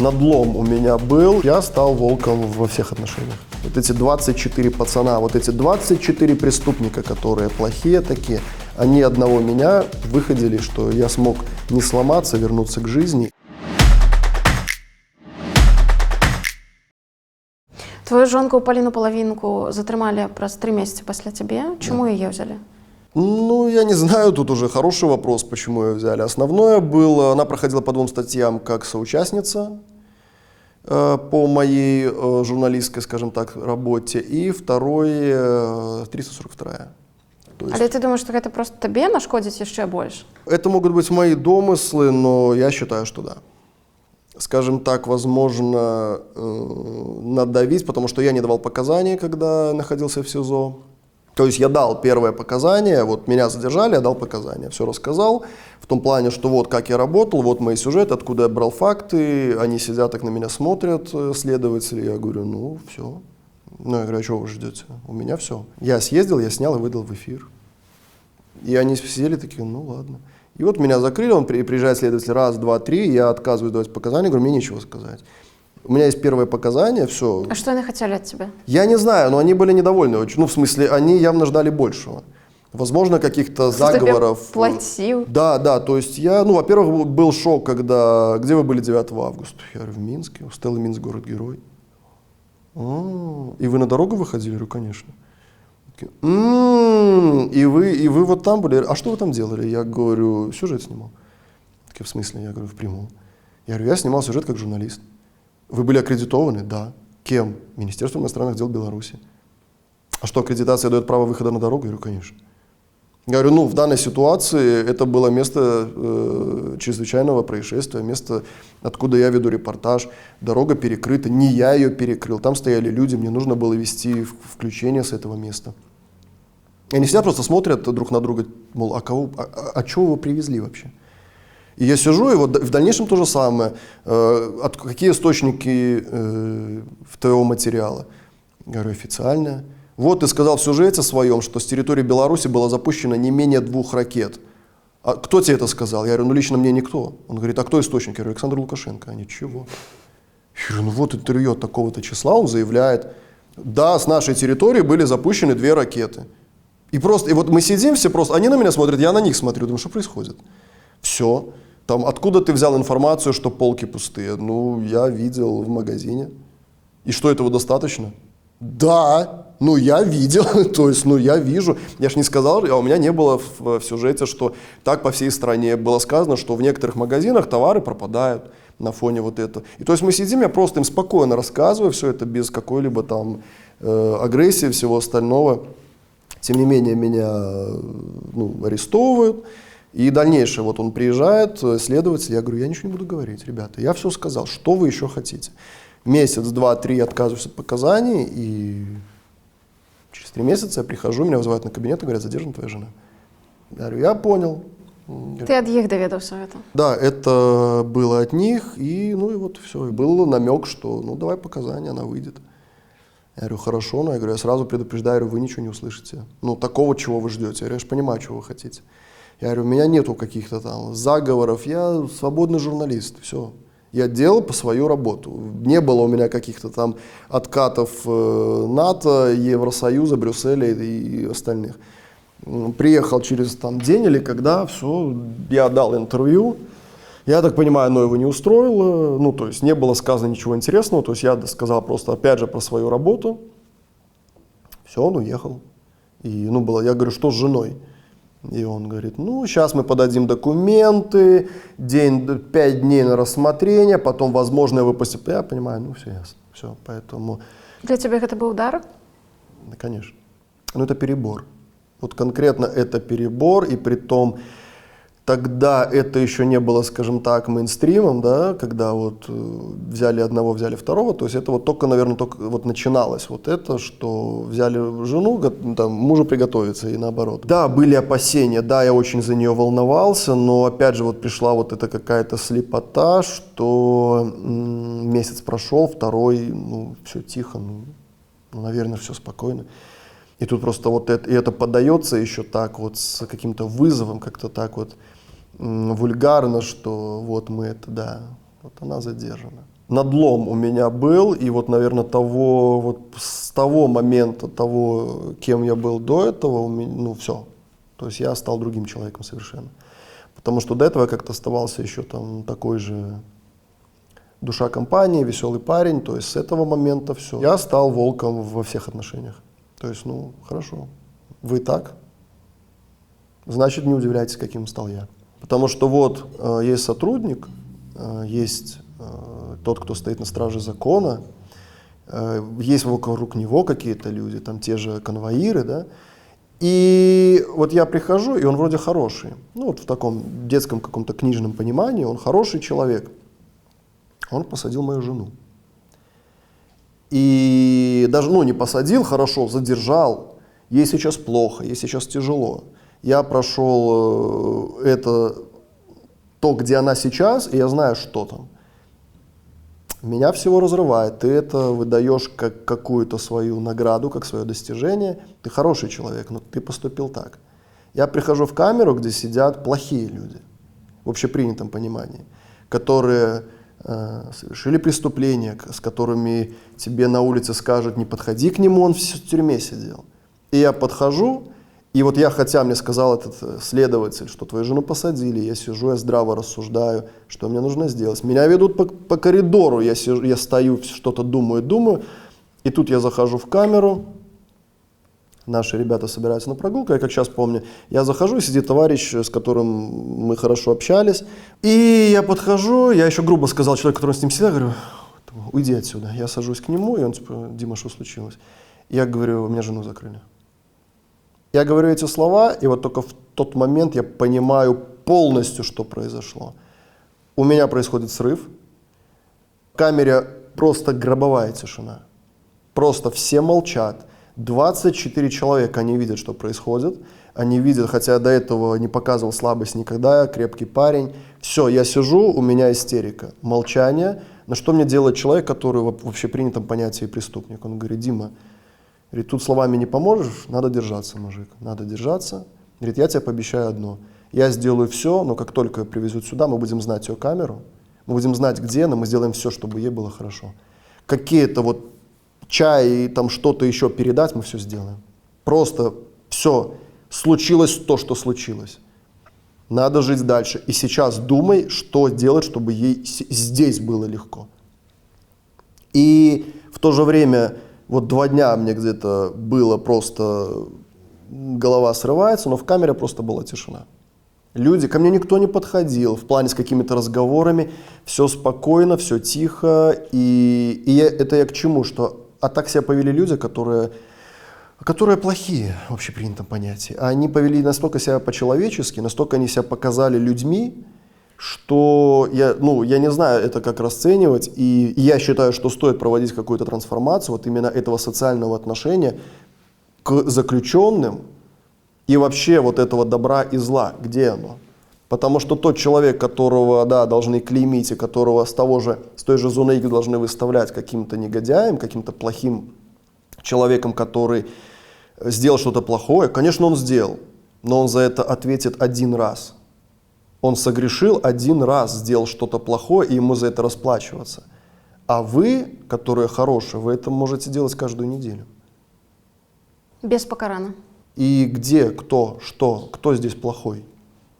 Надлом у меня был, я стал волком во всех отношениях. Вот эти 24 пацана, вот эти 24 преступника, которые плохие такие, они одного меня выходили, что я смог не сломаться, вернуться к жизни. Твою жонку Полину Половинку затрымали праз 3 месяца после тебе. Чему ее взяли? Ну, я не знаю, тут уже хороший вопрос, почему ее взяли. Основное было, она проходила по 2 статьям как соучастница по моей журналистской, скажем так, работе, и второй 342. Але ты думаешь, что это просто тебе нашкодить еще больше? Это могут быть мои домыслы, но я считаю, что да. Скажем так, возможно, надавить, потому что я не давал показаний, когда находился в СИЗО. То есть я дал первое показание, вот меня задержали, я дал показания, все рассказал, в том плане, что вот как я работал, вот мои сюжеты, откуда я брал факты, они сидят так на меня смотрят, следователи, я говорю, ну все. Ну я говорю, а что вы ждете? У меня все. Я съездил, я снял и выдал в эфир. И они сидели такие, ну ладно. И вот меня закрыли, он приезжает следователь, 1, 2, 3, я отказываюсь давать показания, говорю, мне нечего сказать. У меня есть первое показание, все. А что они хотели от тебя? Я не знаю, но они были недовольны очень. Ну, в смысле, они явно ждали большего. Возможно, каких-то заговоров. Тебе платил? Да, то есть я, ну, во-первых, был шок, когда, где вы были 9 августа? Я говорю, в Минске, у Стеллы Минск город-герой. И вы на дорогу выходили? Я говорю, конечно. И вы вот там были? А что вы там делали? Я говорю, сюжет снимал. В смысле? Я говорю, в прямом. Я говорю, я снимал сюжет как журналист. Вы были аккредитованы? Да. Кем? Министерством иностранных дел Беларуси. А что, аккредитация дает право выхода на дорогу? Я говорю, конечно. Я говорю, ну, в данной ситуации это было место чрезвычайного происшествия, место, откуда я веду репортаж. Дорога перекрыта, не я ее перекрыл. Там стояли люди, мне нужно было вести включение с этого места. И они сидят, просто смотрят друг на друга, мол, а чего вы привезли вообще? И я сижу, и вот в дальнейшем то же самое. Какие источники твоего материала? Я говорю, официальные. Вот ты сказал в сюжете своем, что с территории Беларуси было запущено не менее 2 ракет. А кто тебе это сказал? Я говорю, ну лично мне никто. Он говорит, а кто источник? Я говорю, Александр Лукашенко. А ничего. Я говорю, ну вот интервью от такого-то числа, он заявляет, да, с нашей территории были запущены 2 ракеты. И вот мы сидим все просто, они на меня смотрят, я на них смотрю, думаю, что происходит? Все. Там, откуда ты взял информацию, что полки пустые? Ну, я видел в магазине. И что, этого достаточно? Да, ну я видел, то есть, ну я вижу. Я ж не сказал, а у меня не было в сюжете, что так по всей стране. Было сказано, что в некоторых магазинах товары пропадают на фоне вот этого. И то есть мы сидим, я просто им спокойно рассказываю все это без какой-либо там агрессии, всего остального. Тем не менее, меня арестовывают. И дальнейшее, вот он приезжает, следователь, я говорю, я ничего не буду говорить, ребята, я все сказал, что вы еще хотите? Месяц, 2, 3 отказываюсь от показаний, и через 3 месяца я прихожу, меня вызывают на кабинет и говорят, задержана твоя жена. Я говорю, я понял. Ты от них доведался это? Да, это было от них, и вот все. И был намек, что давай показания, она выйдет. Я говорю, хорошо, но я говорю, я сразу предупреждаю, говорю, вы ничего не услышите. Такого, чего вы ждете. Я говорю, я же понимаю, чего вы хотите. Я говорю, у меня нету каких-то там заговоров, я свободный журналист, все. Я делал по свою работу. Не было у меня каких-то там откатов НАТО, Евросоюза, Брюсселя и остальных. Приехал через день или когда, все, я дал интервью. Я так понимаю, оно его не устроило, то есть не было сказано ничего интересного, то есть я сказал просто опять же про свою работу. Все, он уехал. И я говорю, что с женой? И он говорит, сейчас мы подадим документы, 5 дней на рассмотрение, потом, возможно, выпустят. Я понимаю, все ясно, все, поэтому... Для тебя это был удар? Да, конечно. Это перебор. Вот конкретно это перебор, и при том, тогда это еще не было, скажем так, мейнстримом, да, когда взяли одного, взяли второго, то есть это только, наверное, начиналось это, что взяли жену, мужу приготовиться и наоборот. Да, были опасения, да, я очень за нее волновался, но опять же пришла эта какая-то слепота, что месяц прошел, второй, все тихо, наверное, все спокойно. И тут просто это подается еще так с каким-то вызовом, как-то так вульгарно, что мы она задержана. надлом у меня был, и вот, наверное, с того момента, кем я был до этого, ну, все. То есть я стал другим человеком совершенно. Потому что до этого я как-то оставался еще там такой же душа компании, веселый парень. То есть с этого момента все. Я стал волком во всех отношениях. То есть, ну, хорошо. Вы так? Значит, не удивляйтесь, каким стал я. Потому что вот есть сотрудник, есть тот, кто стоит на страже закона, есть вокруг него какие-то люди, там те же конвоиры, да, и вот я прихожу, и он вроде хороший, ну вот в таком детском каком-то книжном понимании, он хороший человек, он посадил мою жену. И даже, ну не посадил, хорошо, задержал, ей сейчас плохо, ей сейчас тяжело. Я прошел то, где она сейчас, и я знаю, что там. Меня всего разрывает. Ты это выдаешь как какую-то свою награду, как свое достижение. Ты хороший человек, но ты поступил так. Я прихожу в камеру, где сидят плохие люди, в общепринятом понимании, которые совершили преступления, с которыми тебе на улице скажут, не подходи к нему, он в тюрьме сидел. И я подхожу, и вот хотя мне сказал этот следователь, что твою жену посадили, я сижу, я здраво рассуждаю, что мне нужно сделать. Меня ведут по коридору, я стою, что-то думаю, и тут я захожу в камеру, наши ребята собираются на прогулку, я как сейчас помню, я захожу, сидит товарищ, с которым мы хорошо общались, и я подхожу, я еще грубо сказал человеку, который с ним сидел, говорю, уйди отсюда. Я сажусь к нему, и он типа, Дима, что случилось? Я говорю, меня жену закрыли. Я говорю эти слова, и вот только в тот момент я понимаю полностью, что произошло. У меня происходит срыв, в камере просто гробовая тишина. Просто все молчат. 24 человека, они видят, что происходит. Они видят, хотя я до этого не показывал слабость никогда, я крепкий парень. Все, я сижу, у меня истерика, молчание. На что мне делает человек, который в общепринятом понятии преступник? Он говорит, Дима, говорит, тут словами не поможешь, надо держаться, мужик, надо держаться. Говорит, я тебе пообещаю одно, я сделаю все, но как только ее привезут сюда, мы будем знать ее камеру, мы будем знать, где она, мы сделаем все, чтобы ей было хорошо. Какие-то вот чай и там что-то еще передать, мы все сделаем. Просто все, случилось то, что случилось. Надо жить дальше. И сейчас думай, что делать, чтобы ей здесь было легко. И в то же время... Вот 2 дня мне где-то было просто, голова срывается, но в камере просто была тишина. Люди, ко мне никто не подходил, в плане с какими-то разговорами, все спокойно, все тихо. Это я к чему? Что так себя повели люди, которые плохие в общепринятом понятии. Они повели настолько себя по-человечески, настолько они себя показали людьми, что я не знаю это как расценивать, и я считаю, что стоит проводить какую-то трансформацию вот именно этого социального отношения к заключенным и вообще вот этого добра и зла, где оно? Потому что тот человек, которого, да, должны клеймить и которого с той же зоны X должны выставлять каким-то негодяем, каким-то плохим человеком, который сделал что-то плохое, конечно, он сделал, но он за это ответит 1 раз. Он согрешил 1 раз, сделал что-то плохое, и ему за это расплачиваться. А вы, которые хорошие, вы это можете делать каждую неделю. Без покарана. И где, кто здесь плохой?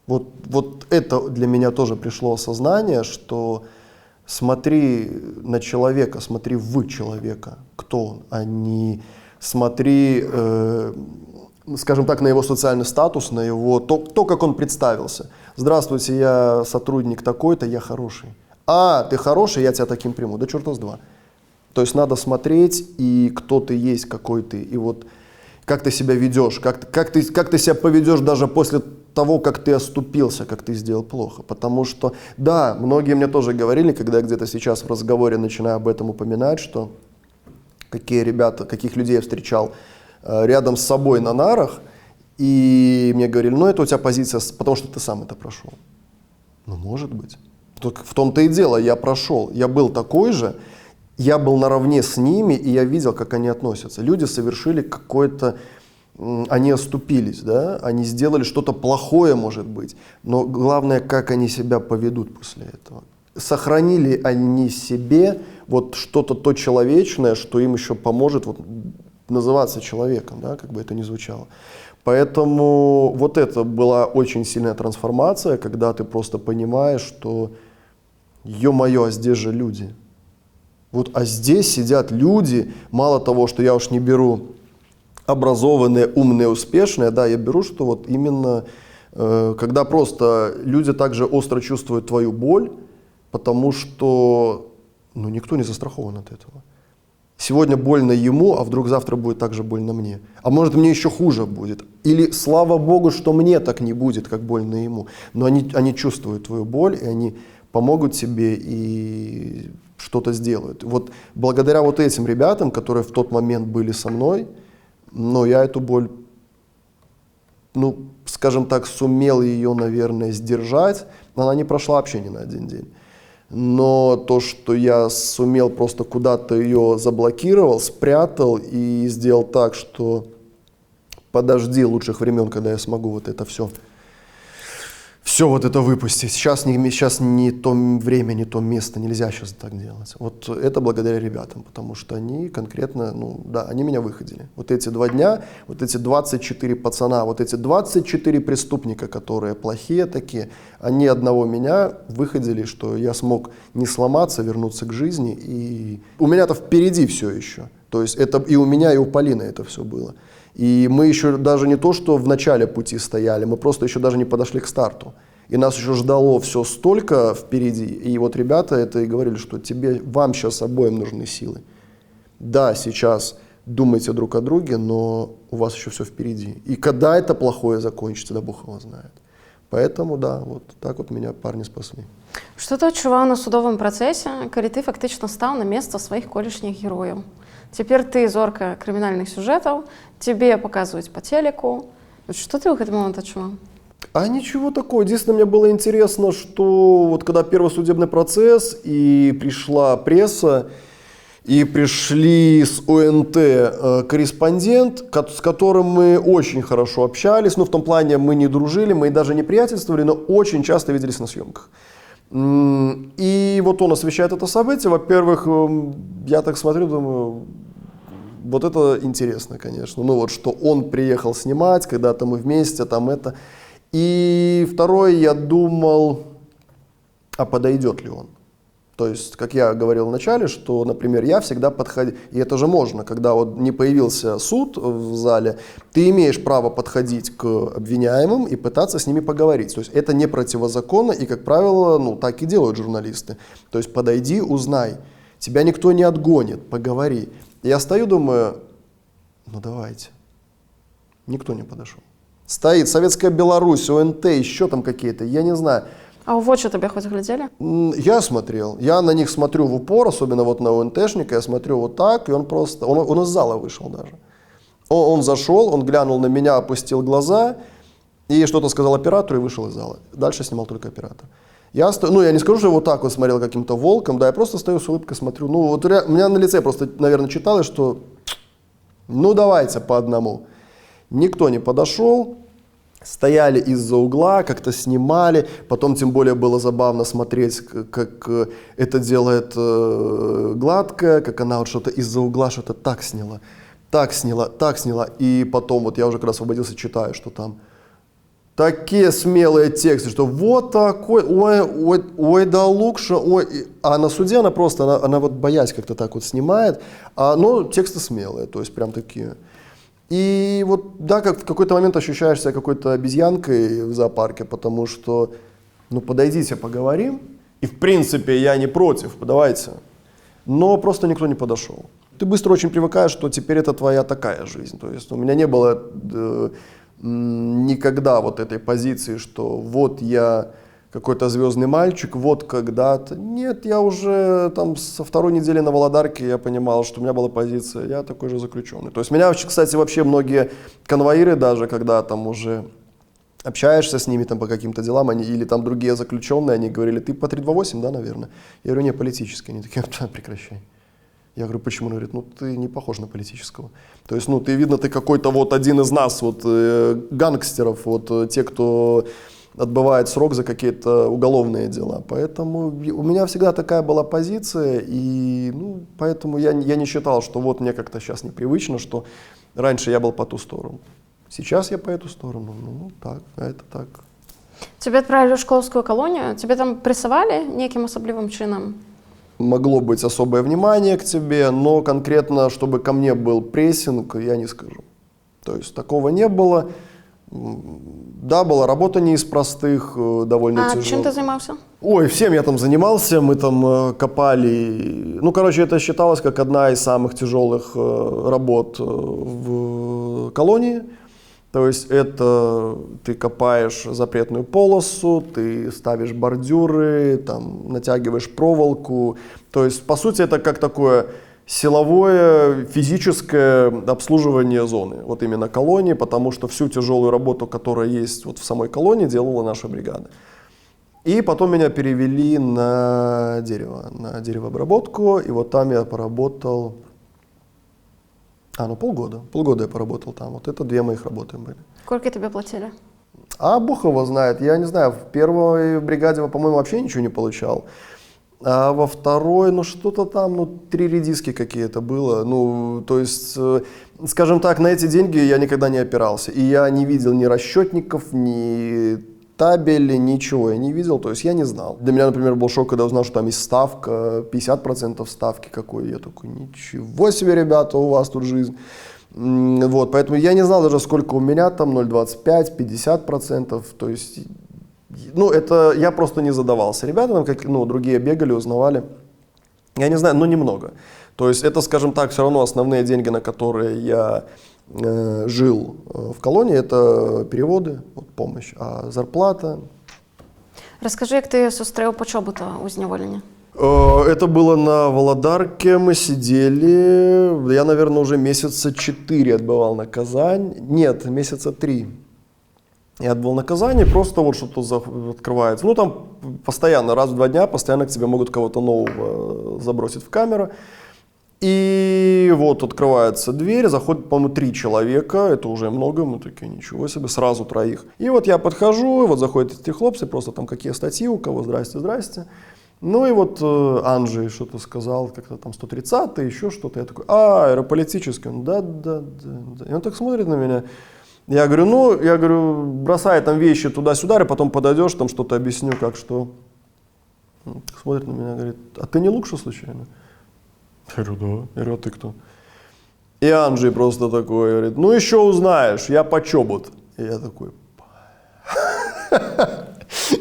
Вот это для меня тоже пришло осознание, что смотри на человека, смотри в человека, кто он, а не смотри, скажем так, на его социальный статус, на его то, как он представился. Здравствуйте, я сотрудник такой-то, я хороший. А, ты хороший, я тебя таким приму. Да черта с два. То есть надо смотреть, и кто ты есть, какой ты, и вот как ты себя ведешь, как ты себя поведешь даже после того, как ты оступился, как ты сделал плохо. Потому что, да, многие мне тоже говорили, когда я где-то сейчас в разговоре начинаю об этом упоминать, что каких людей я встречал рядом с собой на нарах, и мне говорили, ну это у тебя позиция, потому что ты сам это прошел. Ну, может быть. В том-то и дело, я прошел, я был такой же, я был наравне с ними, и я видел, как они относятся. Люди совершили они оступились, да, они сделали что-то плохое, может быть, но главное, как они себя поведут после этого. сохранили они себе вот что-то то человечное, что им еще поможет вот называться человеком, да, как бы это ни звучало. Поэтому вот это была очень сильная трансформация, когда ты просто понимаешь, что ё-моё, а здесь же люди. Вот, а здесь сидят люди, мало того, что я уж не беру образованные, умные, успешные, да, я беру, что вот именно когда просто люди также остро чувствуют твою боль, потому что ну, никто не застрахован от этого. Сегодня больно ему, а вдруг завтра будет также больно мне. А может мне еще хуже будет. Или слава Богу, что мне так не будет, как больно ему. Но они чувствуют твою боль, и они помогут тебе и что-то сделают. Вот благодаря вот этим ребятам, которые в тот момент были со мной, но я эту боль, ну, скажем так, сумел ее, наверное, сдержать. Она не прошла вообще ни на один день. Но то, что я сумел просто куда-то ее заблокировал, спрятал и сделал так, что подожди лучших времен, когда я смогу вот это все вот это выпустить. Сейчас не то время, не то место, нельзя сейчас так делать. Вот это благодаря ребятам, потому что они конкретно, ну да, они меня выходили. Вот эти 2 дня, вот эти 24 пацана, вот эти 24 преступника, которые плохие такие, они одного меня выходили, что я смог не сломаться, вернуться к жизни. И у меня-то впереди все еще. То есть это и у меня, и у Полины это все было. И мы еще даже не то, что в начале пути стояли, мы просто еще даже не подошли к старту. И нас еще ждало все столько впереди. И вот ребята это и говорили, что вам сейчас обоим нужны силы. Да, сейчас думайте друг о друге, но у вас еще все впереди. И когда это плохое закончится, да Бог его знает. Поэтому, да, вот так вот меня парни спасли. Что ты адчуваў на судовым працэсе, калі ты фактычна стаў на месца сваіх колішніх герояў? Цяпер ты зорка крымінальных сюжэтаў, тебе показывают по телеку. Что ты в этот момент адчуваў? А ничего такого. Единственное, мне было интересно, что вот когда первый судебный процесс, и пришла пресса, и пришли с ОНТ корреспондент, с которым мы очень хорошо общались, ну в том плане мы не дружили, мы даже не приятельствовали, но очень часто виделись на съемках. И вот он освещает это событие. Во-первых, я так смотрю, думаю, вот это интересно, конечно. Ну вот, что он приехал снимать, когда-то мы вместе, там это. И второе, я думал, а подойдет ли он? То есть, как я говорил в начале, что, например, я всегда подходил, и это же можно, когда вот не появился суд в зале, ты имеешь право подходить к обвиняемым и пытаться с ними поговорить. То есть это не противозаконно, и, как правило, ну, так и делают журналисты. То есть подойди, узнай, тебя никто не отгонит, поговори. Я стою, думаю, ну давайте. Никто не подошел. Стоит Советская Беларусь, ОНТ, еще там какие-то, я не знаю. А у вочы тебе хоть глядели? Я смотрел. Я на них смотрю в упор, особенно вот на ОНТшника, я смотрю вот так, и он просто, он из зала вышел даже. Он зашел, он глянул на меня, опустил глаза, и что-то сказал оператору, и вышел из зала. Дальше снимал только оператор. Я стою, ну я не скажу, что я вот так вот смотрел каким-то волком, да, я просто стою с улыбкой, смотрю. Ну вот у меня на лице просто, наверное, читалось, что ну давайте по одному. Никто не подошел. Стояли из-за угла, как-то снимали, потом тем более было забавно смотреть, как это делает Гладкая, как она вот что-то из-за угла что-то так сняла, и потом вот я уже как раз освободился, читаю, что там такие смелые тексты, что вот такой, ой, да лучше, ой, а на суде она просто, она вот боясь как-то так вот снимает, но тексты смелые, то есть прям такие. И вот, да, как в какой-то момент ощущаешь себя какой-то обезьянкой в зоопарке, потому что, ну, подойдите, поговорим. И, в принципе, я не против, давайте. Но просто никто не подошел. Ты быстро очень привыкаешь, что теперь это твоя такая жизнь. То есть у меня не было никогда вот этой позиции, что вот я какой-то звездный мальчик, вот когда-то. Нет, я уже там со второй недели на Володарке я понимал, что у меня была позиция, я такой же заключенный. То есть меня, кстати, вообще многие конвоиры даже, когда там уже общаешься с ними там по каким-то делам, они, или там другие заключенные, они говорили, ты по 328, да, наверное? Я говорю, не, политический. Они такие, прекращай. Я говорю, почему? Он говорит, ну ты не похож на политического. То есть, ну ты, видно, ты какой-то вот один из нас, вот гангстеров, вот те, кто отбывает срок за какие-то уголовные дела. Поэтому у меня всегда такая была позиция, и поэтому я не считал, что вот мне как-то сейчас непривычно, что раньше я был по ту сторону. Сейчас я по эту сторону. Так, а это так. Тебя отправили в шкловскую колонию, тебе там прессовали неким особливым чином? Могло быть особое внимание к тебе, но конкретно, чтобы ко мне был прессинг, я не скажу. То есть такого не было. Да, была работа не из простых, довольно тяжелая. А чем ты занимался? Ой, всем я там занимался, мы там копали. Это считалось как одна из самых тяжелых работ в колонии. То есть это ты копаешь запретную полосу, ты ставишь бордюры, там, натягиваешь проволоку. То есть, по сути, это как такое силовое, физическое обслуживание зоны, вот именно колонии, потому что всю тяжелую работу, которая есть вот в самой колонии, делала наша бригада. И потом меня перевели на деревообработку, и вот там я поработал... полгода. Полгода я поработал там. Вот это 2 моих работы были. Сколько тебе платили? А Бог его знает. Я не знаю, в первой бригаде, по-моему, вообще ничего не получал. А во второй, что-то там, 3 редиски какие-то было. То есть, скажем так, на эти деньги я никогда не опирался. И я не видел ни расчетников, ни табели, ничего я не видел, то есть я не знал. Для меня, например, был шок, когда узнал, что там есть ставка, 50% ставки какой. Я такой, ничего себе, ребята, у вас тут жизнь. Вот, поэтому я не знал даже, сколько у меня там, 0,25, 50%, то есть, это я просто не задавался. Ребята там, другие бегали, узнавали, я не знаю, немного. То есть это, скажем так, все равно основные деньги, на которые я жил в колонии, это переводы, помощь, а зарплата. Расскажи, як ти зустрів почобу-то у зневолення? Это было на Володарке, мы сидели, я, наверное, уже месяца 4 отбывал наказание, нет, месяца 3. Я отбыл наказание, просто вот что-то открывается. Там постоянно, раз в 2 дня, постоянно к тебе могут кого-то нового забросить в камеру. И вот открывается дверь, заходит, по-моему, 3 человека, это уже много, мы такие, ничего себе, сразу 3. И вот я подхожу, и вот заходят эти хлопцы, просто там какие статьи у кого, здрасте. И вот Анджей что-то сказал, как-то там 130-й, еще что-то. Я такой, аэрополитический, он, да. И он так смотрит на меня. Я говорю, бросай там вещи туда-сюда, и потом подойдешь, там что-то объясню, как что. Он смотрит на меня, говорит, а ты не Лукша случайно? Я говорю, да. Я говорю, а ты кто? И Анджей просто такой говорит, еще узнаешь, я почобут. И я такой,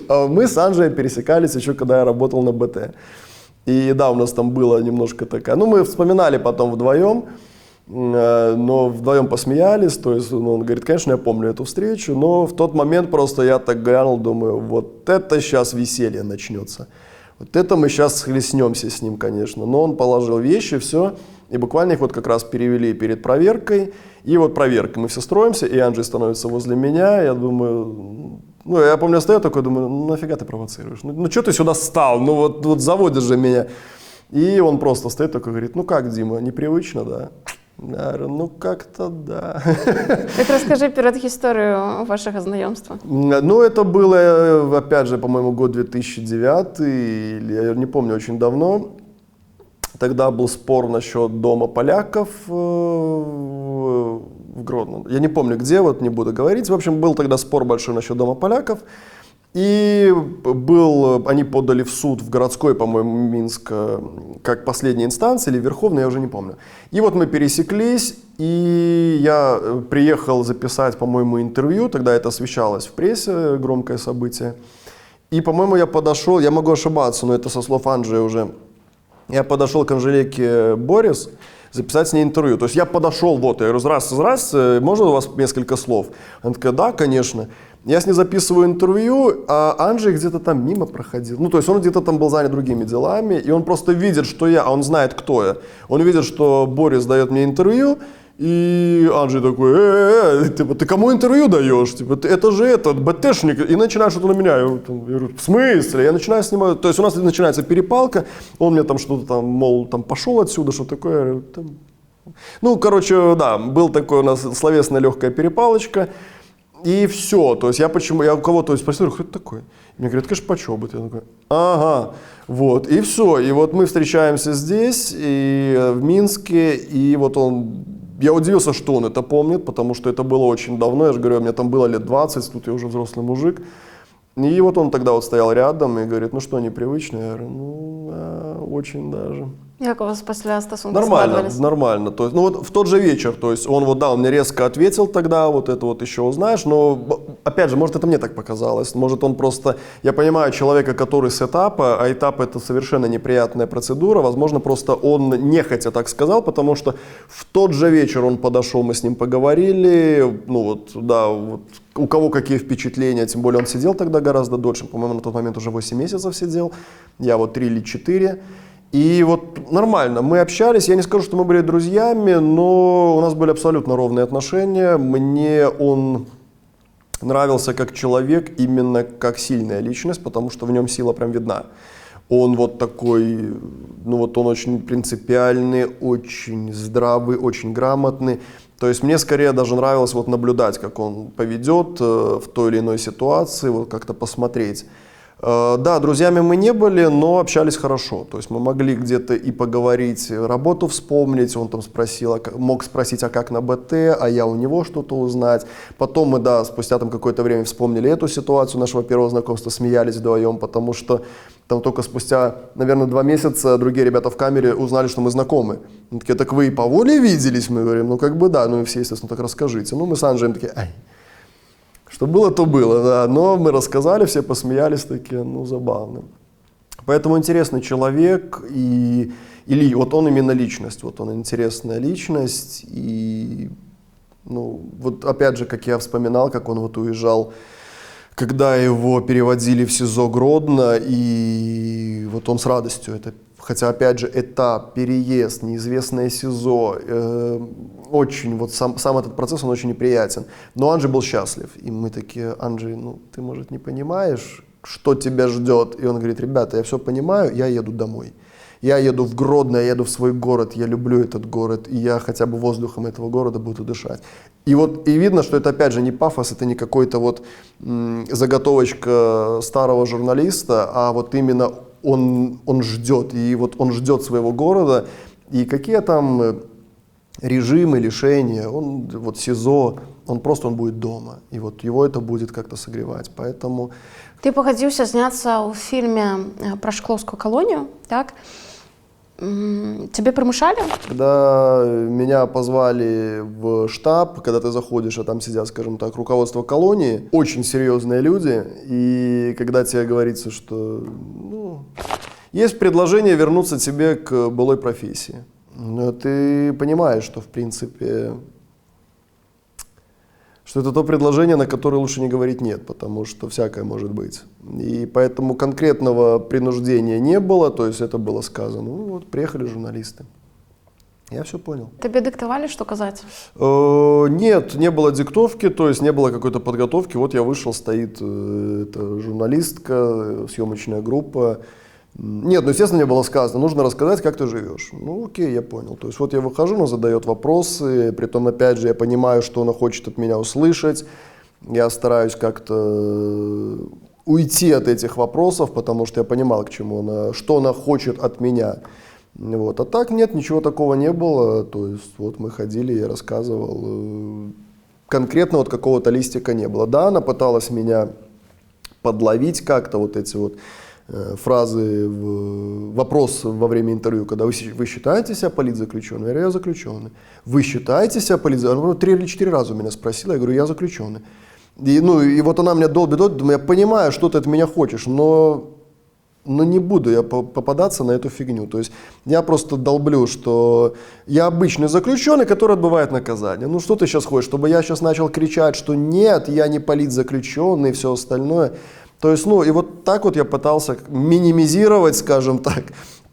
мы с Анджеем пересекались еще, когда я работал на БТ. И да, у нас там было немножко такая, мы вспоминали потом вдвоем, но вдвоем посмеялись, то есть он говорит, конечно, я помню эту встречу, но в тот момент просто я так глянул, думаю, вот это сейчас веселье начнется. Вот это мы сейчас схлестнемся с ним, конечно. Но он положил вещи, все, и буквально их вот как раз перевели перед проверкой. И вот проверка, мы все строимся, и Анджей становится возле меня, я думаю, я помню, я стою такой, думаю, нафига ты провоцируешь? Что ты сюда стал? Вот заводишь же меня. И он просто стоит такой, говорит, как, Дима, непривычно, да? Я говорю, как-то да. Так расскажи предысторию вашего знакомства. Это было, опять же, по-моему, год 2009, или я не помню, очень давно. Тогда был спор насчет дома поляков в Гродно. Я не помню где, вот не буду говорить. В общем, был тогда спор большой насчет дома поляков. И они подали в суд в городской, по-моему, Минск, как последняя инстанция, или верховная, я уже не помню. И вот мы пересеклись, и я приехал записать, по-моему, интервью, тогда это освещалось в прессе, громкое событие. И, по-моему, я подошел, я могу ошибаться, но это со слов Анджея уже, я подошел к Анжелике Борис записать с ней интервью. То есть я подошел, я говорю, здравствуйте, можно у вас несколько слов? Она такая, да, конечно. Я с ней записываю интервью, а Анджей где-то там мимо проходил. То есть он где-то там был занят другими делами, и он просто видит, что а он знает, кто я. Он видит, что Борис дает мне интервью, и Анджей такой, ты кому интервью даешь? Это же этот БТшник. И начинает что-то на меня. Я говорю, в смысле? Я начинаю снимать. То есть у нас начинается перепалка, он мне там что-то там, мол, пошел отсюда, что такое. Я говорю, да, был такой у нас словесная легкая перепалочка. И все. То есть я у кого-то спросил, кто это такой? Мне говорят, конечно, Почобыт. Я такой, ага, вот, и все. И вот мы встречаемся здесь, и в Минске, и вот я удивился, что он это помнит, потому что это было очень давно, я же говорю, мне там было лет 20, тут я уже взрослый мужик. И вот он тогда вот стоял рядом и говорит, ну что, непривычно? Я говорю, ну, да, очень даже. Як у вас після стосунки Нормально, складывались? нормально. То есть, ну вот в тот же вечер, то есть он он мне резко ответил тогда, вот это вот еще узнаешь, но опять же, может это мне так показалось, может он просто, я понимаю человека, который с этапа, а этап это совершенно неприятная процедура, возможно просто он нехотя так сказал, потому что в тот же вечер он подошел, мы с ним поговорили, ну вот, да, вот, у кого какие впечатления, тем более он сидел тогда гораздо дольше, по-моему, на тот момент уже 8 месяцев сидел, я вот 3 или 4. И вот нормально, мы общались, я не скажу, что мы были друзьями, но у нас были абсолютно ровные отношения. Мне он нравился как человек, именно как сильная личность, потому что в нем сила прям видна. Он вот такой, ну вот он очень принципиальный, очень здравый, очень грамотный. То есть мне скорее даже нравилось вот наблюдать, как он поведет в той или иной ситуации, вот как-то посмотреть. Да, друзьями мы не были, но общались хорошо. То есть мы могли где-то и поговорить, работу вспомнить. Он там спросил, мог спросить, а как на БТ, а я у него что-то узнать. Потом мы, да, спустя там какое-то время вспомнили эту ситуацию нашего первого знакомства, смеялись вдвоем, потому что там только спустя, наверное, 2 месяца другие ребята в камере узнали, что мы знакомы. Они такие, так вы и по воле виделись? Мы говорим, ну как бы да, ну и все, естественно, так расскажите. Ну мы с Анджеем такие, ай. Что было, то было, да. Но мы рассказали, все посмеялись такие, ну, забавно. Поэтому интересный человек, и вот он именно личность, вот он интересная личность. И, ну, вот опять же, как я вспоминал, как он вот уезжал, когда его переводили в СИЗО Гродно, и вот он с радостью это. Хотя, опять же, этап, переезд, неизвестное СИЗО, очень, вот сам этот процесс, он очень неприятен. Но Анджей был счастлив. И мы такие, Анджей, ну, ты, может, не понимаешь, что тебя ждет? И он говорит, ребята, я все понимаю, я еду домой. Я еду в Гродно, я еду в свой город, я люблю этот город, и я хотя бы воздухом этого города буду дышать. И вот и видно, что это, опять же, не пафос, это не какой-то вот заготовочка старого журналиста, а вот именно он ждет, и вот он ждет своего города, и какие там режимы, лишения, он вот СИЗО, он будет дома, и вот его это будет как-то согревать, поэтому... Ты погодзіўся зняцца ў фільме пра шклоўскую калонію, так? Тебе примушали? Когда меня позвали в штаб, когда ты заходишь, а там сидят, скажем так, руководство колонии, очень серьезные люди, и когда тебе говорится, что ну, есть предложение вернуться тебе к былой профессии, но ты понимаешь, что в принципе, что это то предложение, на которое лучше не говорить нет, потому что всякое может быть. И поэтому конкретного принуждения не было, то есть это было сказано, ну вот приехали журналисты. Я все понял. Тебе диктовали, что казать? Нет, не было диктовки, то есть не было какой-то подготовки. Вот я вышел, стоит эта журналистка, съемочная группа. Нет, ну, естественно, мне было сказано, нужно рассказать, как ты живешь. Ну, окей, я понял. То есть вот я выхожу, он задает вопросы, притом, опять же, я понимаю, что она хочет от меня услышать. Я стараюсь как-то уйти от этих вопросов, потому что я понимал, к чему она, что она хочет от меня. Вот. А так нет, ничего такого не было. То есть вот мы ходили, я рассказывал. Конкретно вот какого-то листика не было. Да, она пыталась меня подловить как-то, вот эти вот фразы, вопрос во время интервью, когда вы считаете себя политзаключенным? Я говорю, я заключенный. Вы считаете себя политзаключенным? 3 или 4 раза у меня спросила, я говорю, я заключенный. И вот она меня долбит, думаю, я понимаю, что ты от меня хочешь, но не буду я попадаться на эту фигню. То есть я просто долблю, что я обычный заключенный, который отбывает наказание. Ну что ты сейчас хочешь, чтобы я сейчас начал кричать, что нет, я не политзаключенный и все остальное. То есть, ну и вот так вот я пытался минимизировать, скажем так,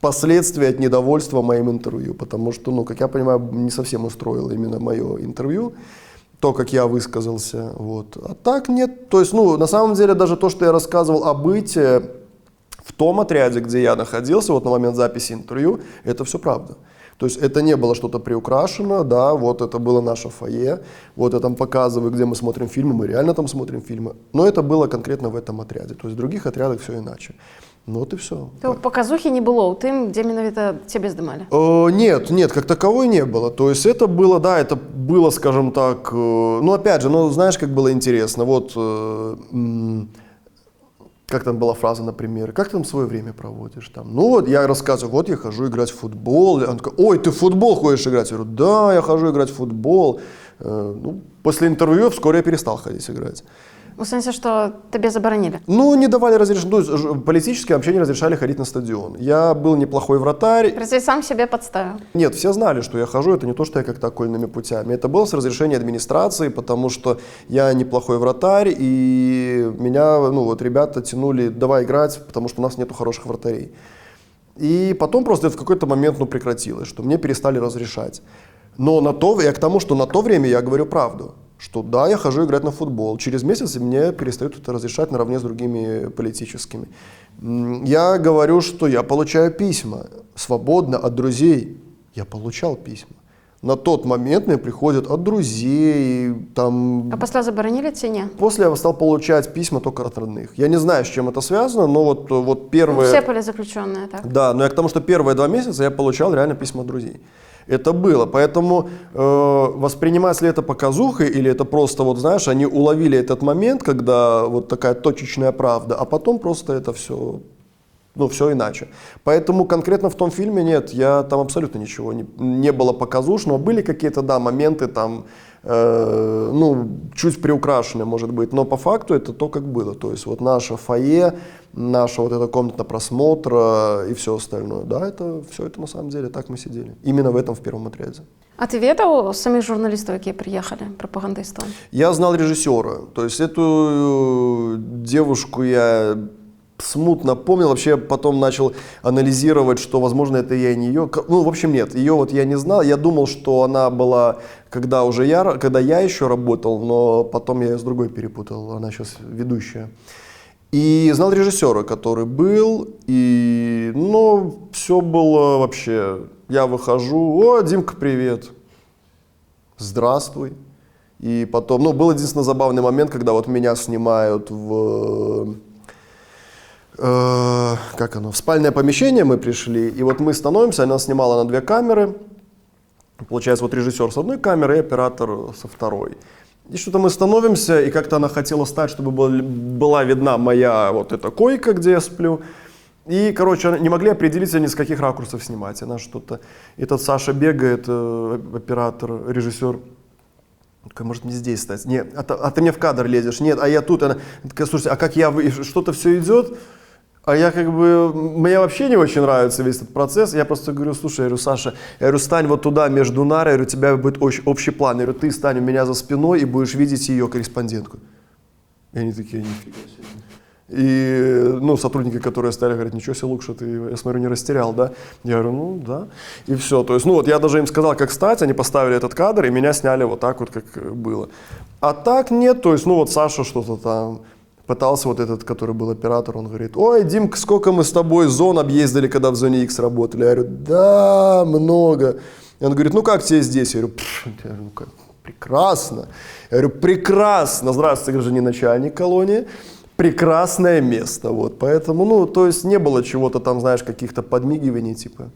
последствия от недовольства моим интервью. Потому что, ну, как я понимаю, не совсем устроило именно мое интервью, то, как я высказался. Вот. А так нет. То есть, ну, на самом деле, даже то, что я рассказывал о быте в том отряде, где я находился, вот на момент записи интервью, это все правда. То есть это не было что-то приукрашено, да, вот это было наше фойе, вот я там показываю, где мы смотрим фильмы, мы реально там смотрим фильмы, но это было конкретно в этом отряде, то есть в других отрядах все иначе. Ну вот и все. То показухи не было у тым, где менавіта цябе здымалі? Нет, как таковой не было. То есть это было, да, это было, скажем так, ну опять же, ну знаешь, как было интересно, вот, как там была фраза, например, как ты там свое время проводишь? Там, ну вот я рассказываю, вот я хожу играть в футбол. Он такой, ой, ты в футбол ходишь играть? Я говорю, да, я хожу играть в футбол. Ну, после интервью вскоре я перестал ходить играть. У сэнсе, што табе забаранілі? Ну, не давали разрешения, ну, политически вообще не разрешали ходить на стадион. Я был неплохой вратарь. Ты сам себе подставил? Нет, все знали, что я хожу, это не то, что я как-то окольными путями. Это было с разрешения администрации, потому что я неплохой вратарь, и меня, ну, вот ребята тянули, давай играть, потому что у нас нету хороших вратарей. И потом просто это в какой-то момент, ну, прекратилось, что мне перестали разрешать. Но я к тому, что на то время я говорю правду. Что да, я хожу играть на футбол. Через месяц мне перестают это разрешать наравне с другими политическими. Я говорю, что я получаю письма свободно от друзей. Я получал письма. На тот момент мне приходят от друзей. Там... А после забаранили ці не? После я стал получать письма только от родных. Я не знаю, с чем это связано, но вот первые... Ну, все политзаключенные, так? Да, но я к тому, что первые 2 месяца я получал реально письма от друзей. Это было, поэтому воспринимать ли это показухой или это просто, вот знаешь, они уловили этот момент, когда вот такая точечная правда, а потом просто это все, ну, все иначе. Поэтому конкретно в том фильме нет, я там абсолютно ничего не было показушного, были какие-то, да, моменты там, ну, чуть приукрашенные, может быть, но по факту это то, как было, то есть вот наше фойе, наша вот эта комната просмотра и все остальное, да, это все это на самом деле так мы сидели, именно в этом в первом отряде. А ты ведаў самих журналистов, которые приехали, пропагандистов? Я знал режиссера, то есть эту девушку я смутно помнил, вообще потом начал анализировать, что, возможно, это я и не ее. Ну, в общем, нет, ее вот я не знал. Я думал, что она была, когда я еще работал, но потом я ее с другой перепутал. Она сейчас ведущая. И знал режиссера, который был, и, ну, все было вообще. Я выхожу, о, Димка, привет. Здравствуй. И потом, ну, был единственный забавный момент, когда вот меня снимают в спальное помещение мы пришли, и вот мы становимся, она снимала на 2 камеры, получается, вот режиссер с одной камеры и оператор со второй. И что-то мы становимся, и как-то она хотела стать, чтобы была видна моя вот эта койка, где я сплю. И, короче, не могли определиться ни с каких ракурсов снимать. Она что-то... Этот Саша бегает, оператор, режиссер. Может, мне здесь стать? Нет, а ты мне в кадр лезешь? Нет, а я тут. Она такая, слушайте, а как я... Что-то все идет? А я как бы, мне вообще не очень нравится весь этот процесс. Я просто говорю, слушай, я говорю, Саша, я говорю, стань вот туда между нарой, я говорю, у тебя будет общий план. Я говорю, ты стань у меня за спиной и будешь видеть ее корреспондентку. И они такие, нифига себе. И, ну, сотрудники, которые стояли, говорят, ничего себе, лучше ты, я смотрю, не растерял, да? Я говорю, ну, да. И все. То есть, ну, вот я даже им сказал, как стать, они поставили этот кадр, и меня сняли вот так вот, как было. А так нет, то есть, ну, вот Саша что-то там... Пытался вот этот, который был оператор, он говорит, ой, Димка, сколько мы с тобой зон объездили, когда в зоне X работали? Я говорю, да, много. И он говорит, ну как тебе здесь? Я говорю, ну как, прекрасно. Я говорю, прекрасно. Здравствуйте, гражданин начальник колонии. Прекрасное место. Вот, поэтому, ну, то есть не было чего-то там, знаешь, каких-то подмигиваний, типа...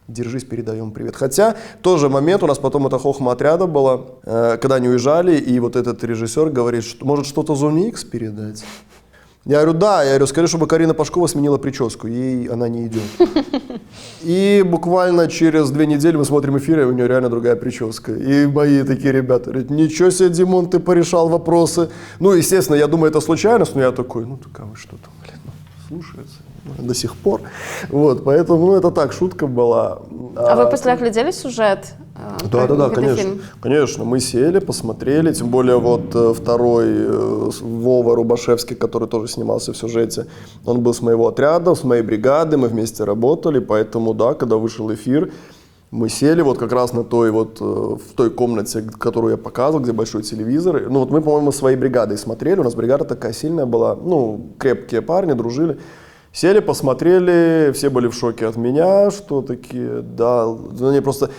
Держись, передаем привет. Хотя тоже момент, у нас потом эта хохма отряда была, когда они уезжали, и вот этот режиссер говорит, что, может что-то Зоне X передать? Я говорю, да, я говорю, скажи, чтобы Карина Пашкова сменила прическу, ей она не идет. И буквально через 2 недели мы смотрим эфир, и у нее реально другая прическа. И мои такие ребята говорят, ничего себе, Димон, ты порешал вопросы. Ну, естественно, я думаю, это случайность, но я такой, ну, так а вы что там, блин, ну, слушается. До сих пор. Вот, поэтому, ну, это так, шутка была. А вы после глядели сюжет? Да, конечно. Конечно, мы сели, посмотрели, тем более вот второй Вова Рубашевский, который тоже снимался в сюжете, он был с моего отряда, с моей бригады, мы вместе работали, поэтому, да, когда вышел эфир, мы сели вот как раз на той вот, в той комнате, которую я показывал, где большой телевизор. Ну вот мы, по-моему, своей бригадой смотрели, у нас бригада такая сильная была, ну, крепкие парни, дружили. Сели, посмотрели, все были в шоке от меня, что такие, да,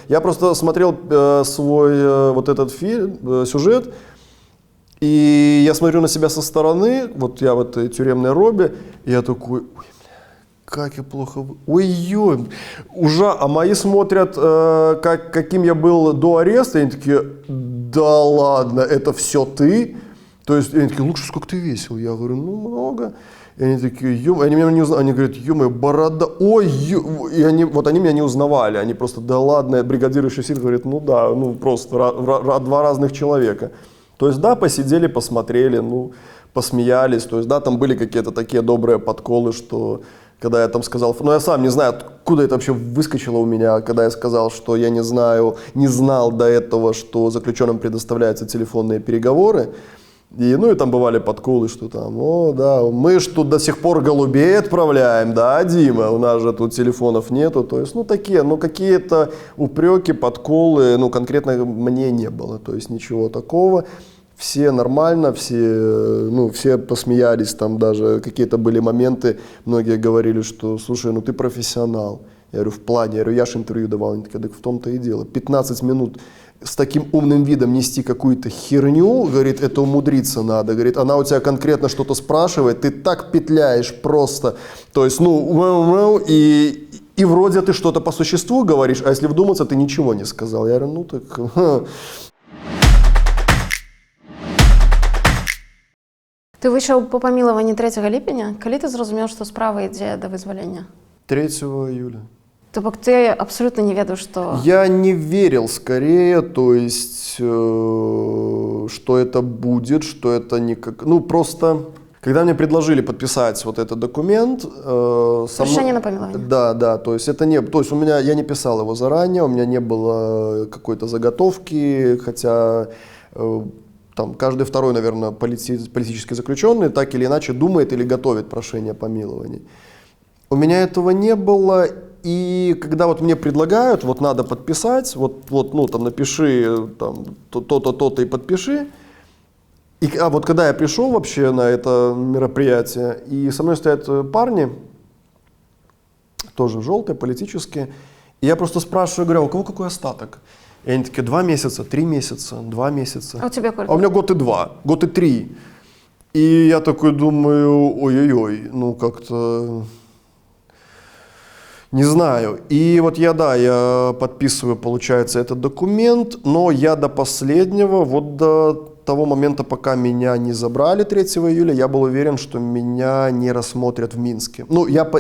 я просто смотрел свой вот этот фильм, сюжет, и я смотрю на себя со стороны, вот я в этой тюремной робе, и я такой, ой, как я плохо, ой-ой, а мои смотрят, каким я был до ареста, и они такие, да ладно, это все ты? То есть они такие, Лукшин, сколько ты весил? Я говорю, ну много. И они такие, они меня не узнали, они говорят, ё-моё, борода, ой, и они меня не узнавали, они просто, да ладно, бригадир еще сидит, говорит, ну да, ну просто два разных человека. То есть да, посидели, посмотрели, ну, посмеялись, то есть да, там были какие-то такие добрые подколы, что когда я там сказал, ну я сам не знаю, откуда это вообще выскочило у меня, когда я сказал, что я не знал до этого, что заключенным предоставляются телефонные переговоры. И там бывали подколы, что там, о, да, мы ж тут до сих пор голубей отправляем, да, Дима, у нас же тут телефонов нету, то есть, какие-то упреки, подколы, конкретно мне не было, то есть ничего такого, все нормально, все посмеялись, там даже какие-то были моменты, многие говорили, что, слушай, ты профессионал, я говорю, в плане, я же интервью давал, они такие, в том-то и дело, 15 минут с таким умным видом нести какую-то херню, говорит, это умудриться надо, говорит, она у тебя конкретно что-то спрашивает, ты так петляешь просто, то есть, и вроде ты что-то по существу говоришь, а если вдуматься, ты ничего не сказал. Я говорю, Ты вышел по памілаванні 3 ліпеня, калі ты зразумеў, што справа ідзе да вызвалення? 3 июля. То бок ты абсолютно не ведаў, что... Я не верил скорее, то есть, что это будет, что это никак... просто, когда мне предложили подписать вот этот документ... Решение на помилование. Да, то есть это не... То есть я не писал его заранее, у меня не было какой-то заготовки, хотя... Там каждый второй, наверное, политический заключенный так или иначе думает или готовит прошение о помиловании. У меня этого не было, и когда мне предлагают, надо подписать, там напиши там то-то, то-то и подпиши. Когда я пришел вообще на это мероприятие, и со мной стоят парни, тоже желтые, политические, и я просто спрашиваю, говорю, а у кого какой остаток? И они такие, 2 месяца, 3 месяца, 2 месяца. А у тебя сколько? А у меня год и 2, год и 3. И я такой думаю, ой-ой-ой, как-то... Не знаю. И я подписываю, получается, этот документ, но я до последнего, до того момента, пока меня не забрали 3 июля, я был уверен, что меня не рассмотрят в Минске.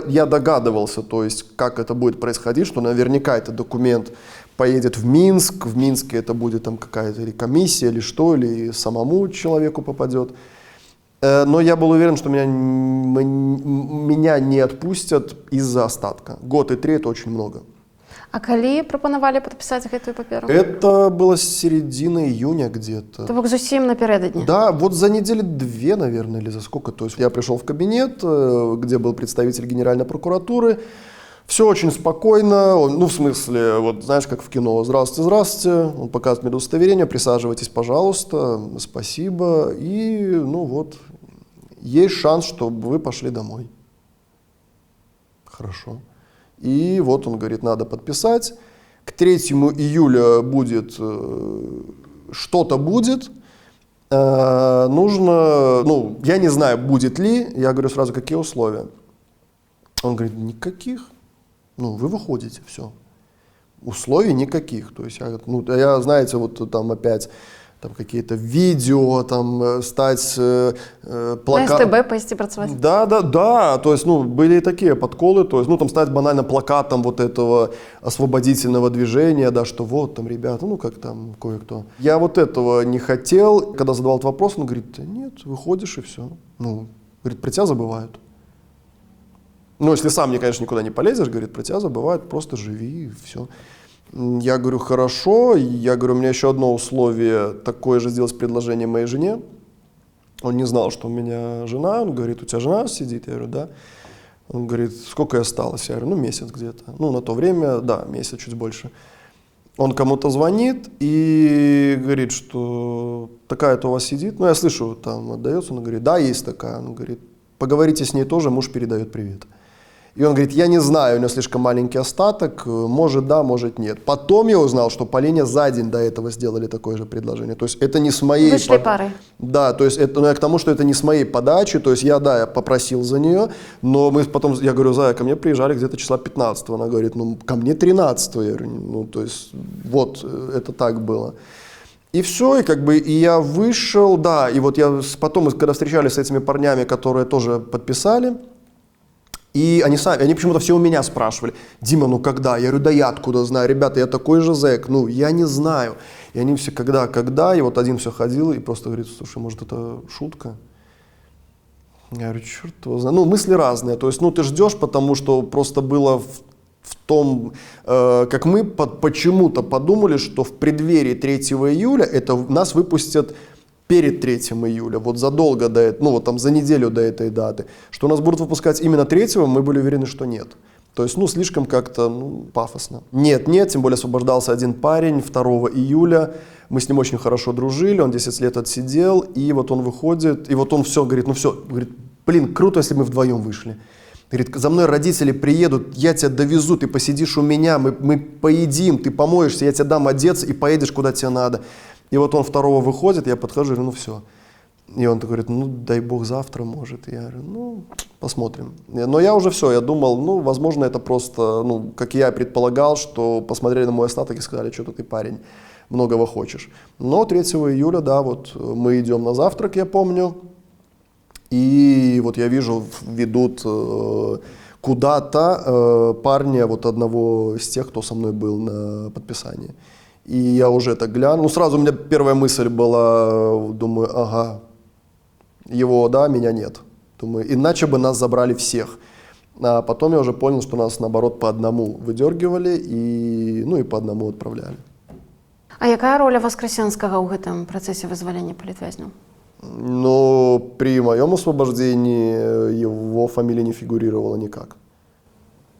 Я догадывался, то есть, как это будет происходить, что наверняка этот документ поедет в Минске это будет там какая-то или комиссия, или что, или самому человеку попадет. Но я был уверен, что меня не отпустят из-за остатка. Год и 3 это очень много. А калі прапанавалі падпісаць гэтую паперу? Это было с середины июня где-то. То бок зусім напярэдадні? Да, за недели 2, наверное, или за сколько. То есть я пришел в кабинет, где был представитель Генеральной прокуратуры. Все очень спокойно, в смысле, знаешь, как в кино, здравствуйте, он показывает мне удостоверение, присаживайтесь, пожалуйста, спасибо, и, есть шанс, чтобы вы пошли домой. Хорошо. И он говорит, надо подписать, к 3 июля будет, что-то будет, нужно, я не знаю, будет ли, я говорю сразу, какие условия. Он говорит, никаких. Вы выходите, все. Условий никаких. То есть я знаете, там опять там какие-то видео, там стать плакат. На СТБ пойти працевать. Да. То есть, были и такие подколы, то есть, там стать банально плакатом этого освободительного движения, да, что там ребята, как там кое-кто. Я этого не хотел. Когда задавал этот вопрос, он говорит, нет, выходишь и все. Говорит, про тебя забывают. Если сам, конечно, никуда не полезешь, говорит, про тебя забывают, просто живи, и все. Я говорю, хорошо. Я говорю, у меня еще одно условие, такое же сделать предложение моей жене. Он не знал, что у меня жена. Он говорит, у тебя жена сидит? Я говорю, да. Он говорит, сколько ей осталось? Я говорю, месяц где-то. На то время, да, месяц, чуть больше. Он кому-то звонит и говорит, что такая-то у вас сидит. Я слышу, там отдается. Он говорит, да, есть такая. Он говорит, поговорите с ней тоже, муж передает привет. И он говорит, я не знаю, у него слишком маленький остаток, может да, может нет. Потом я узнал, что Полине за день до этого сделали такое же предложение. То есть это не с моей... Вышли парой. Да, то есть это, ну, я к тому, что это не с моей подачи, то есть я попросил за нее, но мы потом, я говорю, Зая, ко мне приезжали где-то числа 15-го, она говорит, ну, ко мне 13-го, я говорю, ну, то есть вот, это так было. И все, и как бы, и я вышел, да, и вот я потом, когда встречались с этими парнями, которые тоже подписали, и они почему-то все у меня спрашивали, Дима, ну когда? Я говорю, да я откуда знаю, ребята, я такой же зэк, ну я не знаю. И они все когда, и вот один все ходил и просто говорит, слушай, может это шутка? Я говорю, черт его знает. Ну мысли разные, то есть, ну ты ждешь, потому что просто было в том, как мы почему-то подумали, что в преддверии 3 июля это нас выпустят перед 3 июля, вот задолго до этого, ну вот там за неделю до этой даты, что нас будут выпускать именно 3-го, мы были уверены, что нет. То есть, ну, слишком как-то, ну, пафосно. Нет, тем более освобождался один парень 2 июля, мы с ним очень хорошо дружили, он 10 лет отсидел, и вот он выходит, и вот он все, говорит, говорит, блин, круто, если мы вдвоем вышли. Говорит, за мной родители приедут, я тебя довезу, ты посидишь у меня, мы поедим, ты помоешься, я тебе дам одеться и поедешь куда тебе надо. И вот он 2-го выходит, я подхожу, говорю, ну все. И он говорит, ну дай бог завтра может. Я говорю, ну посмотрим. Но я уже все, я думал, ну возможно это просто, ну как я предполагал, что посмотрели на мой остаток и сказали, что-то ты парень, многого хочешь. Но 3 июля, да, вот мы идем на завтрак, я помню. И вот я вижу, ведут куда-то парня, вот одного из тех, кто со мной был на подписании. И я уже так глянул. Сразу у меня первая мысль была, думаю, ага, его, да, меня нет. Думаю, иначе бы нас забрали всех. А потом я уже понял, что нас, наоборот, по одному выдергивали и, ну, и по одному отправляли. А якая роля Воскресенскага ў гэтым працэсе вызвалення палітвязняў? Но при моем освобождении его фамилия не фигурировала никак.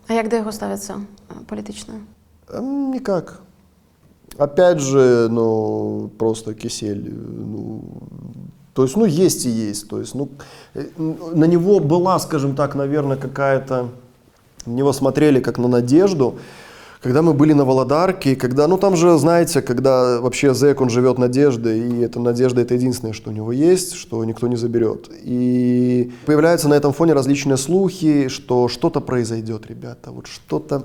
А як да яго ставяцца палітычна? Никак. Опять же, ну, просто кисель, ну, то есть, ну, есть и есть, то есть, ну, на него была, скажем так, наверное, какая-то, на него смотрели как на надежду, когда мы были на Володарке, когда, ну, там же, знаете, когда вообще зэк, он живет надеждой, и эта надежда, это единственное, что у него есть, что никто не заберет. И появляются на этом фоне различные слухи, что что-то произойдет, ребята, вот что-то...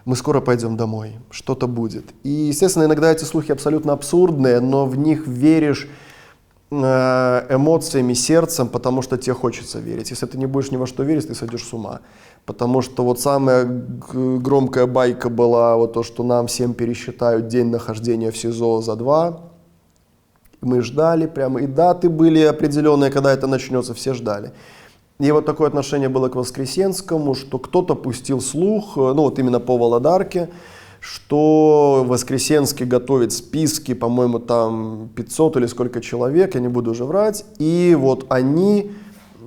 Мы скоро пойдем домой, что-то будет. И, естественно, иногда эти слухи абсолютно абсурдные, но в них веришь эмоциями, сердцем, потому что тебе хочется верить. Если ты не будешь ни во что верить, ты сойдешь с ума. Потому что вот самая громкая байка была вот то, что нам всем пересчитают день нахождения в СИЗО за 2. Мы ждали прямо, и даты были определенные, когда это начнется, все ждали. И вот такое отношение было к Воскресенскому, что кто-то пустил слух, ну вот именно по Володарке, что Воскресенский готовит списки, по-моему, там 500 или сколько человек, я не буду уже врать, и вот они,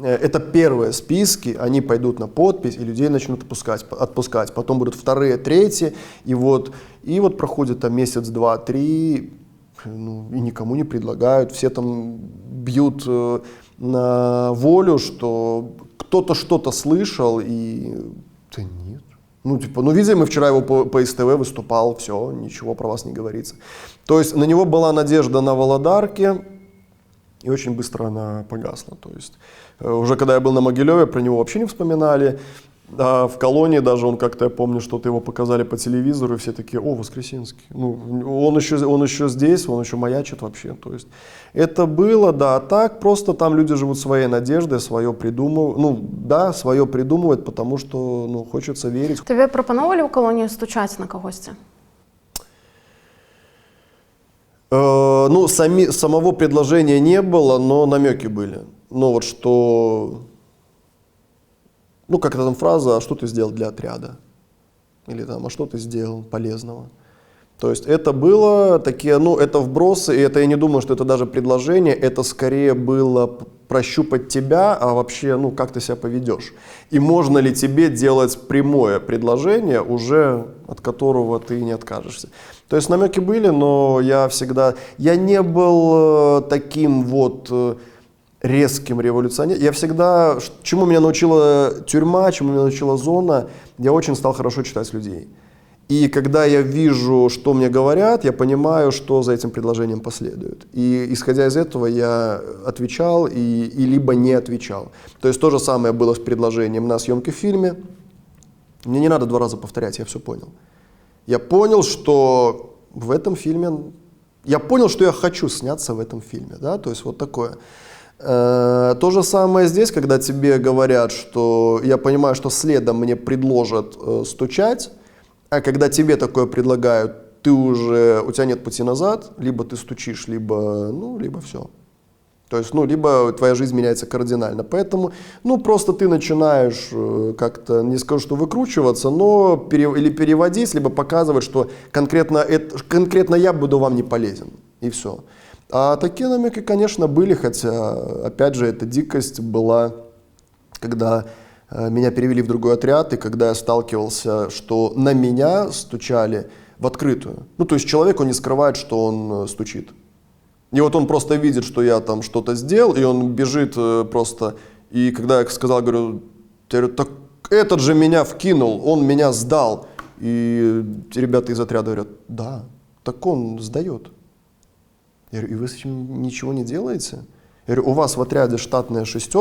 это первые списки, они пойдут на подпись, и людей начнут отпускать, потом будут 2-е, 3-е, и вот проходит там месяц, 2, 3, ну, и никому не предлагают, все там бьют на волю, что кто-то что-то слышал, и да нет. Ну, типа, ну, видели, мы вчера его по СТВ выступал, все, ничего про вас не говорится. То есть на него была надежда на Володарке, и очень быстро она погасла. То есть уже когда я был на Могилеве, про него вообще не вспоминали. А в колонии даже он как-то, я помню, что-то его показали по телевизору, и все такие, о, Воскресенский. Ну, он еще здесь, он еще маячит вообще. То есть это было, да, а так просто там люди живут своей надеждой, свое придумывают. Ну, да, свое придумывают, потому что, ну, хочется верить. Тебе пропоновали в колонии стучать на когось? Ну, самого предложения не было, но намеки были. Ну, вот что... Ну, как это там фраза, а что ты сделал для отряда? Или там, а что ты сделал полезного? То есть это было такие, ну, это вбросы, и это я не думаю, что это даже предложение, это скорее было прощупать тебя, а вообще, ну, как ты себя поведешь. И можно ли тебе делать прямое предложение, уже от которого ты не откажешься. То есть намеки были, но я не был таким вот... резким революционером. Я всегда, чему меня научила тюрьма, чему меня научила зона, я очень стал хорошо читать людей. И когда я вижу, что мне говорят, я понимаю, что за этим предложением последует. И исходя из этого я отвечал и либо не отвечал. То есть то же самое было с предложением на съемке в фильме. Мне не надо 2 раза повторять, я все понял. Я понял, что в этом фильме... Я понял, что я хочу сняться в этом фильме. Да? То есть вот такое. То же самое здесь, когда тебе говорят, что я понимаю, что следом мне предложат стучать, а когда тебе такое предлагают, у тебя нет пути назад, либо ты стучишь, либо все. То есть, либо твоя жизнь меняется кардинально. Поэтому, просто ты начинаешь как-то, не скажу, что выкручиваться, но или переводить, либо показывать, что конкретно я буду вам не полезен. И все. А такие намеки, конечно, были, хотя, опять же, эта дикость была, когда меня перевели в другой отряд, и когда я сталкивался, что на меня стучали в открытую. То есть человек, он не скрывает, что он стучит. И вот он просто видит, что я там что-то сделал, и он бежит просто. И когда я сказал, говорю, так этот же меня вкинул, он меня сдал. И ребята из отряда говорят, да, так он сдает. Я говорю, и вы с этим ничего не делаете? Я говорю, у вас в отряде штатная 6,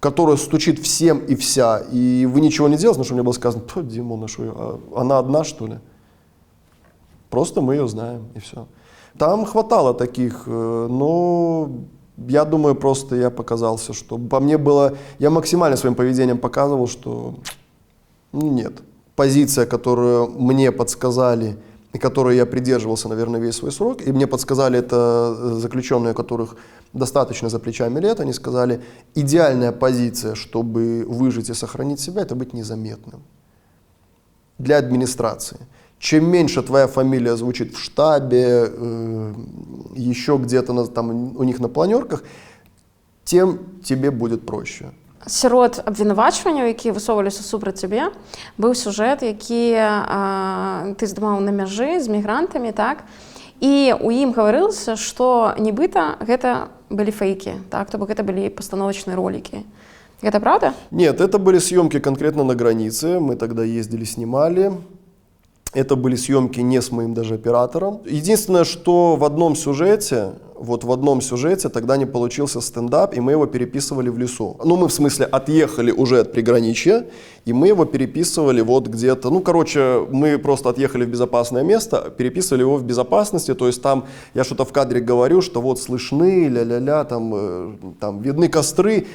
которая стучит всем и вся, и вы ничего не делаете, потому что мне было сказано, Димон, она одна, что ли? Просто мы ее знаем, и все. Там хватало таких, но я думаю, просто я показался, что по мне было, я максимально своим поведением показывал, что нет. Позиция, которую мне подсказали, и которой я придерживался, наверное, весь свой срок, и мне подсказали это заключенные, у которых достаточно за плечами лет, они сказали, идеальная позиция, чтобы выжить и сохранить себя, это быть незаметным для администрации. Чем меньше твоя фамилия звучит в штабе, еще где-то там у них на планерках, тем тебе будет проще. Сярод абвінавачванняў, якія высоўваліся супраць цябе, быў сюжэт, які ты здымаў на мяжы з мігрантамі, так? І ў ім гаварылася, што нібыта гэта былі фейкі, так? То бок гэта былі пастановачныя ролікі. Это правда? Нет, это были съемки конкретно на границе. Мы тогда ездили, снимали. Это были съемки не с моим даже оператором. Единственное, что в одном сюжете тогда не получился стендап, и мы его переписывали в лесу. Мы в смысле отъехали уже от приграничья, и мы его переписывали вот где-то, мы просто отъехали в безопасное место, переписывали его в безопасности, то есть там я что-то в кадре говорю, что вот слышны, ля-ля-ля, там видны костры.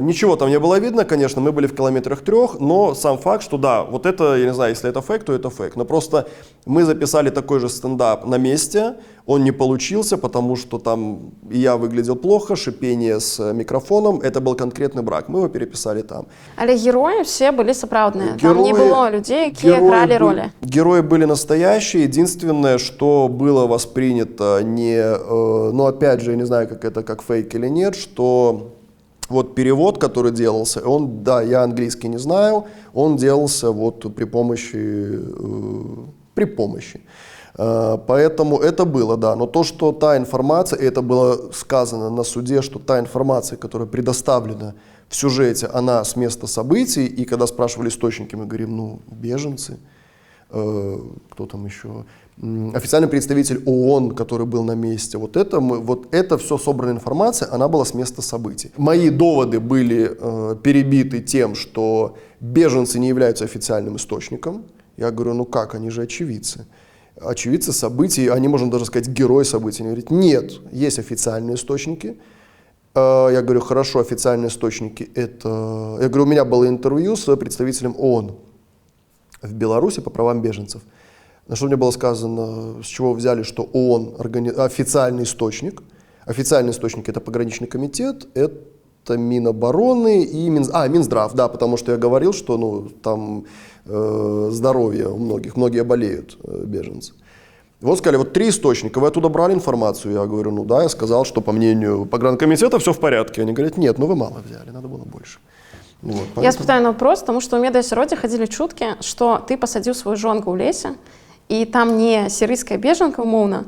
Ничего там не было видно, конечно, мы были в 3 километрах, но сам факт, что да, вот это, я не знаю, если это фейк, то это фейк. Но просто мы записали такой же стендап на месте, он не получился, потому что там и я выглядел плохо, шипение с микрофоном, это был конкретный брак, мы его переписали там. Але герои все были сопраўдныя, там не было людей, которые играли роли. Герои были настоящие, единственное, что было воспринято опять же, я не знаю, как фейк или нет, что... Вот перевод, который делался, я английский не знаю, он делался при помощи. Поэтому это было, да. Но то, что та информация, и это было сказано на суде, что та информация, которая предоставлена в сюжете, она с места событий, и когда спрашивали источники, мы говорим, беженцы, кто там еще... Официальный представитель ООН, который был на месте, вот это все собранная информация, она была с места событий. Мои доводы были перебиты тем, что беженцы не являются официальным источником. Я говорю, как, они же очевидцы. Очевидцы событий, они, можно даже сказать, герои событий. Они говорят, нет, есть официальные источники. Я говорю, хорошо, официальные источники, это... Я говорю, у меня было интервью с представителем ООН в Беларуси по правам беженцев. На что мне было сказано, с чего взяли, что ООН официальный источник. Официальный источник — это пограничный комитет, это Минобороны и Минздрав, да, потому что я говорил, что там здоровье у многие болеют беженцы. Вот сказали, 3 источника, вы оттуда брали информацию? Я говорю, да, я сказал, что по мнению погранкомитета все в порядке. Они говорят, нет, вы мало взяли, надо было больше. Я спытаю на вопрос, потому что у медиасяроддзя ходили чутки, что ты посадил свою жонку ў лесе, и там не сирийская беженка, умоўна,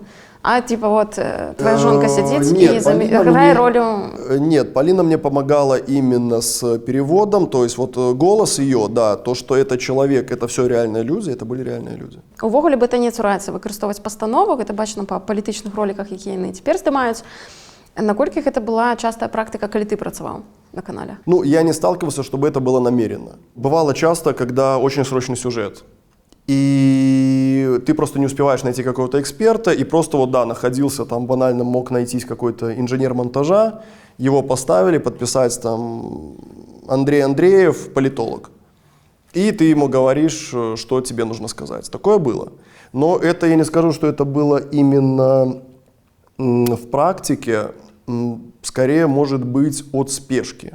А типа вот твоя жонка сидит Нет, и играет роль... Нет, Полина мне помогала именно с переводом, то есть вот голос ее, да, то, что это человек, это все реальные люди, это были реальные люди. Увогуле бы не цураецца выкарыстоўваць пастанову, гэта бачна па палітычных роліках, якія яны цяпер здымаюць. Наколькі гэта была частая практика, когда ты працаваў на канале? Ну, я не сталкивался, чтобы это было намеренно. Бывало часто, когда очень срочный сюжет, и ты просто не успеваешь найти какого-то эксперта, и просто вот, да, находился там, банально мог найтись какой-то инженер монтажа, его поставили, подписать там Андрей Андреев, политолог. И ты ему говоришь, что тебе нужно сказать. Такое было. Но это, я не скажу, что это было именно в практике, скорее может быть от спешки.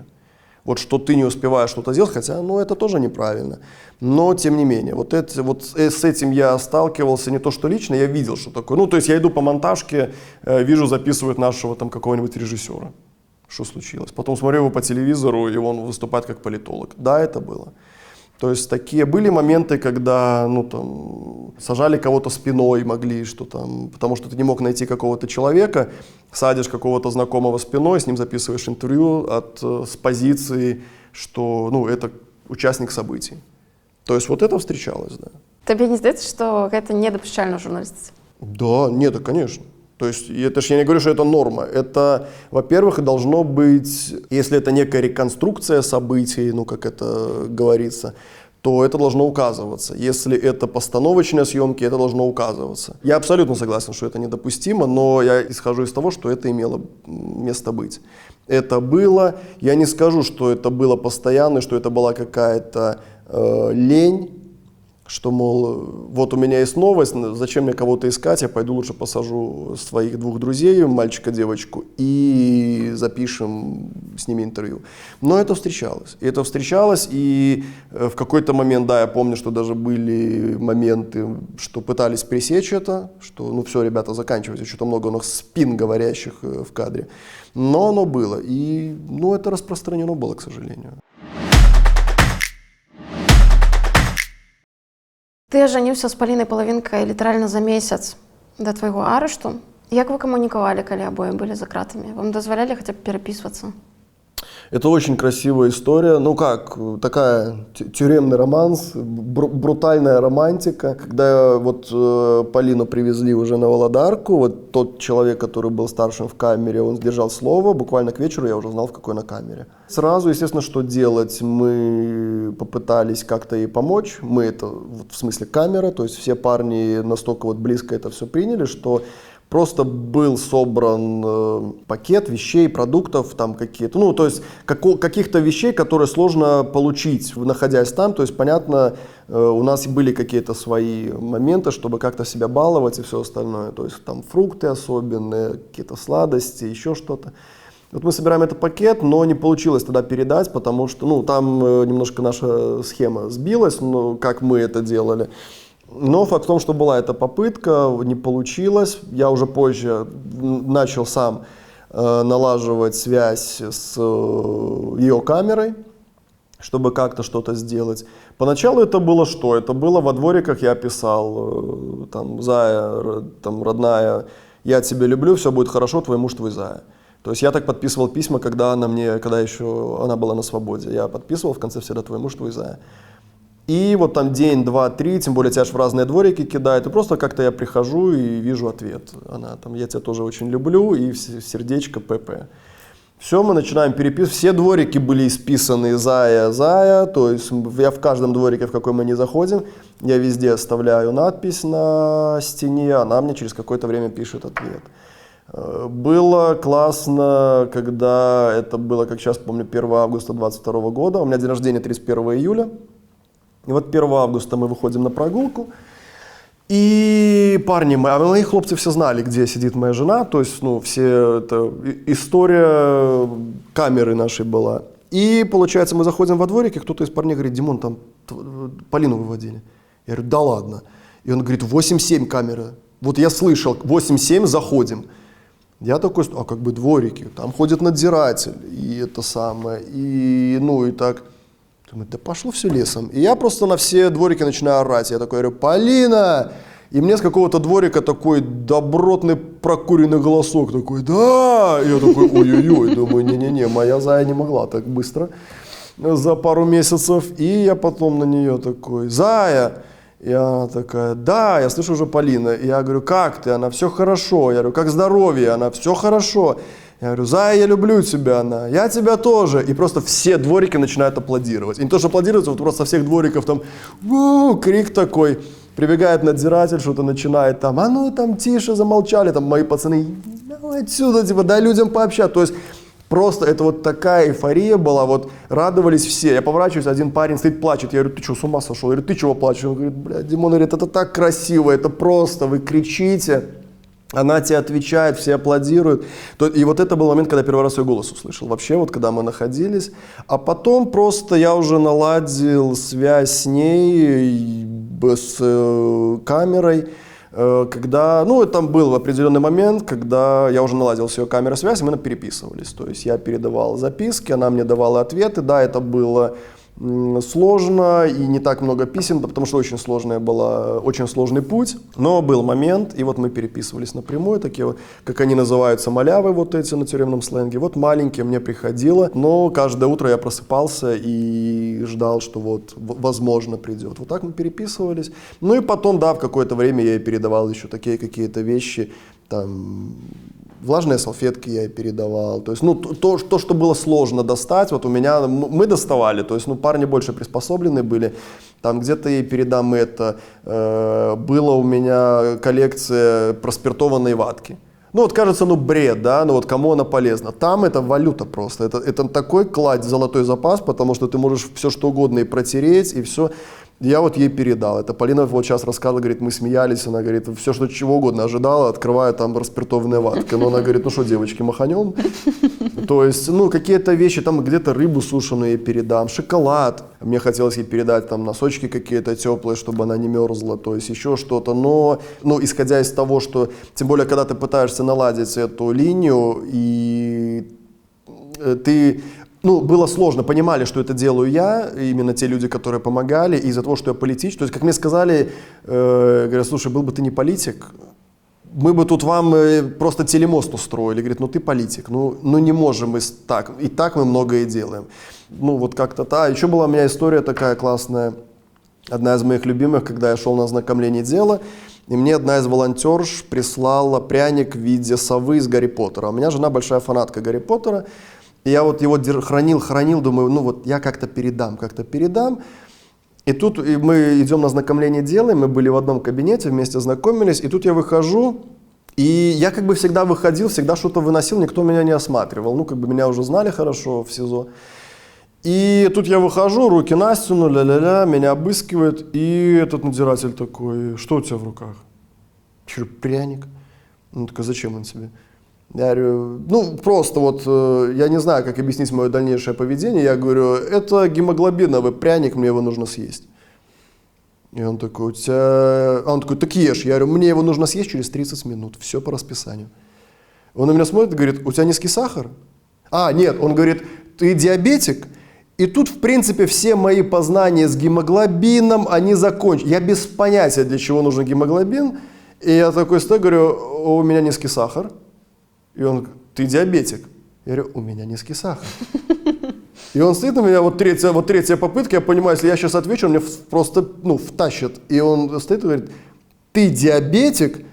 Вот что ты не успеваешь что-то сделать, хотя, ну, это тоже неправильно. Но, тем не менее, вот с этим я сталкивался не то что лично, я видел, что такое. Ну, то есть я иду по монтажке, вижу, записывают нашего там какого-нибудь режиссера. Что случилось? Потом смотрю его по телевизору, и он выступает как политолог. Да, это было. То есть такие были моменты, когда, ну, там, сажали кого-то спиной, могли, что там, потому что ты не мог найти какого-то человека, садишь какого-то знакомого спиной, с ним записываешь интервью с позиции, что, ну, это участник событий. То есть вот это встречалось, да. Тебе не здаецца, что это недопушчальна в журналистике? Да, нет, конечно. То есть это ж я не говорю, что это норма. Это, во-первых, должно быть, если это некая реконструкция событий, ну, как это говорится, то это должно указываться. Если это постановочные съемки, это должно указываться. Я абсолютно согласен, что это недопустимо, но я исхожу из того, что это имело место быть. Это было, я не скажу, что это было постоянно, что это была какая-то лень, что, мол, вот у меня есть новость, зачем мне кого-то искать, я пойду лучше посажу своих двух друзей, мальчика, девочку, и запишем с ними интервью. Но это встречалось. И в какой-то момент, да, я помню, что даже были моменты, что пытались пресечь это, что, ну все, ребята, заканчивайте, что-то много у нас спин говорящих в кадре. Но оно было, и, ну, это распространено было, к сожалению. Ты ажаніўся з Палінай Палавінкай літаральна за месяц да твайго арышту. Як вы камунікавалі, калі абое былі за кратамі? Вам дазвалялі хаця б перапісвацца? Это очень красивая история. Ну как, такая тюремный романс, брутальная романтика. Когда вот Полину привезли уже на Володарку, вот тот человек, который был старшим в камере, он сдержал слово, буквально к вечеру я уже знал, в какой на камере. Сразу, естественно, что делать? Мы попытались как-то ей помочь. Мы это, вот, в смысле камера, то есть все парни настолько вот близко это все приняли, что просто был собран пакет вещей, продуктов, там какие-то, ну, то есть каких-то вещей, которые сложно получить, находясь там. То есть, понятно, у нас были какие-то свои моменты, чтобы как-то себя баловать и все остальное. То есть, там фрукты особенные, какие-то сладости, еще что-то. Вот мы собираем этот пакет, но не получилось тогда передать, потому что, ну, там немножко наша схема сбилась, ну, как мы это делали. Но факт в том, что была эта попытка, не получилось. Я уже позже начал сам налаживать связь с ее камерой, чтобы как-то что-то сделать. Поначалу это было что? Это было во двориках, я писал, там, Зая, там, родная, я тебя люблю, все будет хорошо, твой муж, твой Зая. То есть я так подписывал письма, когда еще она была на свободе. Я подписывал в конце всегда твой муж, твой Зая. И вот там день, два, три, тем более тебя ж в разные дворики кидают, и просто как-то я прихожу и вижу ответ. Она там, я тебя тоже очень люблю, и сердечко ПП. Все, мы начинаем переписывать. Все дворики были исписаны Зая, то есть я в каждом дворике, в какой мы не заходим, я везде оставляю надпись на стене, она мне через какое-то время пишет ответ. Было классно, когда это было, как сейчас помню, 1 августа 2022 года, у меня день рождения 31 июля. И вот 1 августа мы выходим на прогулку, и парни, мои хлопцы все знали, где сидит моя жена, то есть, ну, все, это история камеры нашей была. И, получается, мы заходим во дворик, и кто-то из парней говорит: Димон, там Полину выводили. Я говорю: да ладно. И он говорит: 8-7 камера. Вот я слышал, 8-7, заходим. Я такой: а как бы дворики, там ходит надзиратель, и это самое, и, ну, и так. Думаю, да пошло все лесом. И я просто на все дворики начинаю орать. Я такой говорю: Полина, И мне с какого-то дворика такой добротный прокуренный голосок такой: да! И я такой: ой-ой-ой, думаю, не-не-не, моя Зая не могла так быстро за пару месяцев. И я потом на нее такой: Зая! И она такая: да, я слышу уже Полина. И я говорю: как ты? Она: все хорошо. Я говорю: как здоровье? Она: все хорошо. Я говорю: Зая, я люблю тебя. Она: я тебя тоже. И просто все дворики начинают аплодировать. И не то, что аплодировать, вот просто со всех двориков там крик такой. Прибегает надзиратель, что-то начинает там: а ну там тише, замолчали. Там мои пацаны: давай отсюда, типа, дай людям пообщаться. То есть просто это вот такая эйфория была, вот радовались все. Я поворачиваюсь, один парень стоит, плачет. Я говорю: ты что, с ума сошел? Я говорю: ты чего плачешь? Он говорит: блядь, Димон, говорит, это так красиво, это просто, вы кричите. Она тебе отвечает, все аплодируют. И вот это был момент, когда первый раз ее голос услышал. Вообще, вот когда мы находились. А потом просто я уже наладил связь с ней, с камерой. Когда, ну, там был определенный момент, когда я уже наладил с ее камерой связь, и мы переписывались. То есть я передавал записки, она мне давала ответы. Да, это было сложно и не так много писем, потому что очень сложный путь. Но был момент, и вот мы переписывались напрямую, такие вот, как они называются, малявы вот эти на тюремном сленге. Вот маленькие мне приходило, но каждое утро я просыпался и ждал, что вот возможно придет. Вот так мы переписывались. Ну и потом, да, в какое-то время я ей передавал еще такие какие-то вещи, там... Влажные салфетки я ей передавал. То есть, ну, то, что было сложно достать, вот у меня, мы доставали, то есть, ну, парни больше приспособлены были. Там где-то ей передам это. Была у меня коллекция проспиртованной ватки. Ну, вот кажется, ну, бред, да, но вот кому она полезна? Там это валюта просто. Это такой кладь, золотой запас, потому что ты можешь все что угодно и протереть, и все. Я вот ей передал. Это Полина вот сейчас рассказывала, говорит, мы смеялись, она говорит, все, что чего угодно ожидала, открываю там распиртованная ватка. Но она говорит: ну что, девочки, маханем? То есть, ну, какие-то вещи, там где-то рыбу сушеную ей передам, шоколад. Мне хотелось ей передать там носочки какие-то теплые, чтобы она не мерзла, то есть еще что-то. Но, ну, исходя из того, что, тем более, когда ты пытаешься наладить эту линию, и ты... Ну, было сложно, понимали, что это делаю я, именно те люди, которые помогали, и из-за того, что я политик. То есть, как мне сказали, говорят: слушай, был бы ты не политик, мы бы тут вам просто телемост устроили. Говорит: ну ты политик, ну не можем мы так, и так мы многое делаем. Ну вот как-то так. Еще была у меня история такая классная, одна из моих любимых, когда я шел на ознакомление дела, и мне одна из волонтерш прислала пряник в виде совы из Гарри Поттера. У меня жена большая фанатка Гарри Поттера. И я вот его хранил, думаю, ну вот я как-то передам. И тут мы идем на ознакомление дела, мы были в одном кабинете, вместе знакомились, и тут я выхожу, и я как бы всегда выходил, всегда что-то выносил, никто меня не осматривал. Ну, как бы меня уже знали хорошо в СИЗО. И тут я выхожу, руки на стену, ля-ля-ля, меня обыскивают, и этот надзиратель такой: что у тебя в руках? Я говорю: пряник. Он такой: зачем он тебе? Я говорю: ну, просто вот, я не знаю, как объяснить мое дальнейшее поведение. Я говорю: это гемоглобиновый пряник, мне его нужно съесть. И он такой: он такой: так ешь. Я говорю: мне его нужно съесть через 30 минут, все по расписанию. Он на меня смотрит и говорит: у тебя низкий сахар? Нет, он говорит: ты диабетик? И тут, в принципе, все мои познания с гемоглобином, они закончены. Я без понятия, для чего нужен гемоглобин. И я такой стою, говорю: у меня низкий сахар. И он: ты диабетик? Я говорю: у меня низкий сахар. И он стоит на меня, вот третья попытка, я понимаю, если я сейчас отвечу, он меня просто, втащит. И он стоит и говорит: ты диабетик?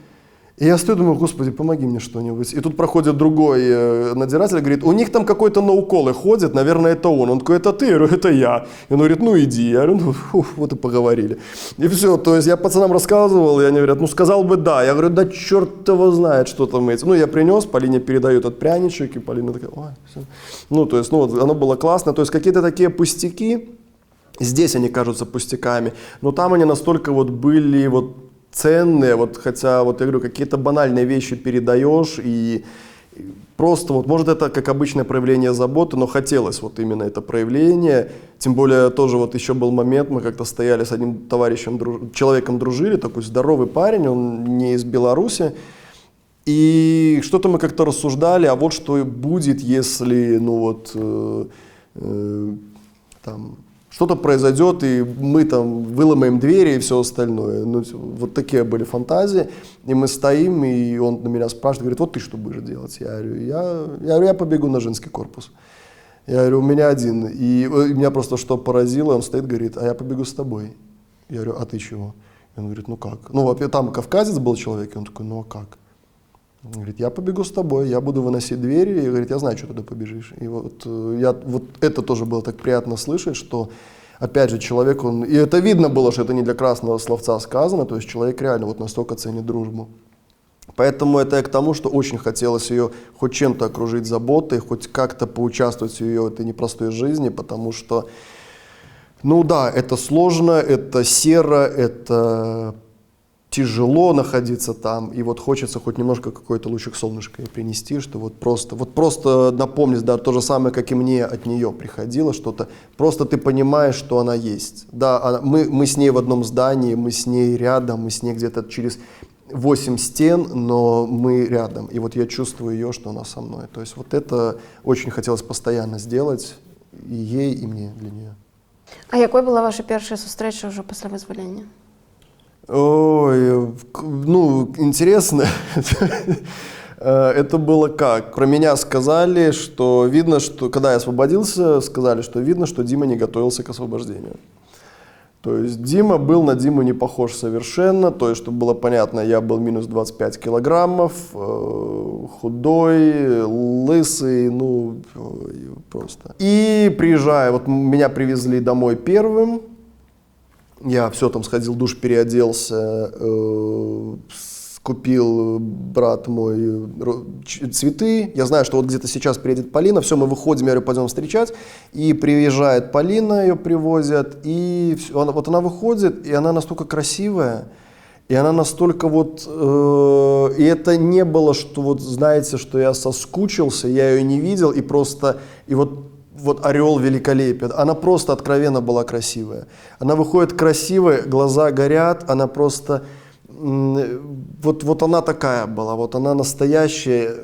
И я стою, думаю: господи, помоги мне что-нибудь. И тут проходит другой надзиратель, говорит: у них там какой-то ноуколы ходит, наверное, это он. Он такой: это ты? Я говорю: это я. И он говорит: ну иди. Я говорю: вот и поговорили. И все, то есть я пацанам рассказывал, и они говорят: ну сказал бы да. Я говорю: да черт его знает, что там эти. Ну я принес, Полине передаю этот пряничек, и Полина такая: ой, все. Ну то есть, вот оно было классно. То есть какие-то такие пустяки, здесь они кажутся пустяками, но там они настолько вот были вот ценные, вот, хотя, вот я говорю, какие-то банальные вещи передаешь, и просто, вот, может, это как обычное проявление заботы, но хотелось вот именно это проявление, тем более тоже вот еще был момент, мы как-то стояли с одним товарищем, человеком дружили, такой здоровый парень, он не из Беларуси, и что-то мы как-то рассуждали, а вот что будет, если, что-то произойдет, и мы там выломаем двери и все остальное. Ну, вот такие были фантазии. И мы стоим, и он на меня спрашивает, говорит, вот ты что будешь делать? Я говорю, я побегу на женский корпус. Я говорю, у меня один. И меня просто что поразило, он стоит, говорит, а я побегу с тобой. Я говорю, а ты чего? И он говорит, ну как? Ну, там кавказец был человек, и он такой, ну а как? Он говорит, я побегу с тобой, я буду выносить двери, и говорит, я знаю, что ты туда побежишь. И вот это тоже было так приятно слышать, что, опять же, человек, и это видно было, что это не для красного словца сказано, то есть человек реально вот настолько ценит дружбу. Поэтому это я к тому, что очень хотелось ее хоть чем-то окружить заботой, хоть как-то поучаствовать в ее этой непростой жизни, потому что, ну да, это сложно, это серо, это тяжело находиться там, и вот хочется хоть немножко какой-то лучик солнышка ей принести, что вот просто напомнить, да, то же самое, как и мне от нее приходило что-то, просто ты понимаешь, что она есть. Да, мы с ней в одном здании, мы с ней рядом, мы с ней где-то через 8 стен, но мы рядом, и вот я чувствую ее, что она со мной. То есть вот это очень хотелось постоянно сделать и ей, и мне для нее. А якой была ваша першая сустрэча ўжо пасля вызвалення? Ой, ну, интересно. Это было как? Про меня сказали, что видно, что, когда я освободился, сказали, что видно, что Дима не готовился к освобождению. То есть Дима был на Диму не похож совершенно, то есть, чтобы было понятно, я был минус 25 килограммов, худой, лысый, ну, просто. И приезжая, вот меня привезли домой первым, я все там сходил, душ, переоделся, купил брат мой цветы. Я знаю, что вот где-то сейчас приедет Полина. Все, мы выходим, я говорю, пойдем встречать. И приезжает Полина, ее привозят. И вот она выходит, и она настолько красивая. И она настолько вот... и это не было, что вот, знаете, что я соскучился, я ее не видел, и просто... И вот орел великолепия. Она просто откровенно была красивая. Она выходит красивая, глаза горят, она просто... Вот она такая была, вот она настоящая,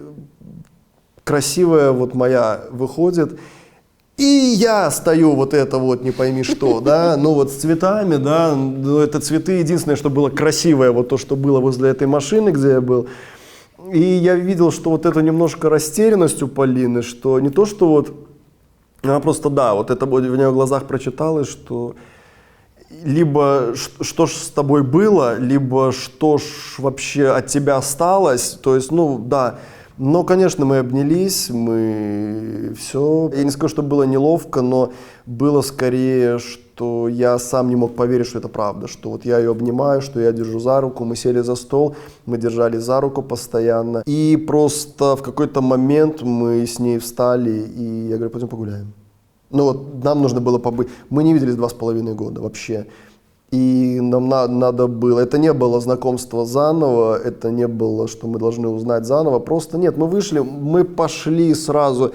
красивая вот моя выходит. И я стою вот это вот, не пойми что, да, ну вот с цветами, да, ну это цветы единственное, что было красивое, вот то, что было возле этой машины, где я был. И я видел, что вот это немножко растерянность у Полины, что не то, что вот, она просто, да, вот это в ее глазах прочиталось, что либо что ж с тобой было, либо что ж вообще от тебя осталось, то есть, ну, да. Но, конечно, мы обнялись, мы все. Я не скажу, что было неловко, но было скорее, что я сам не мог поверить, что это правда, что вот я ее обнимаю, что я держу за руку, мы сели за стол, мы держали за руку постоянно. И просто в какой-то момент мы с ней встали, и я говорю, пойдем погуляем. Ну вот нам нужно было побыть, мы не виделись 2,5 года вообще. И нам надо было, это не было знакомство заново, это не было, что мы должны узнать заново, просто нет, мы вышли, мы пошли сразу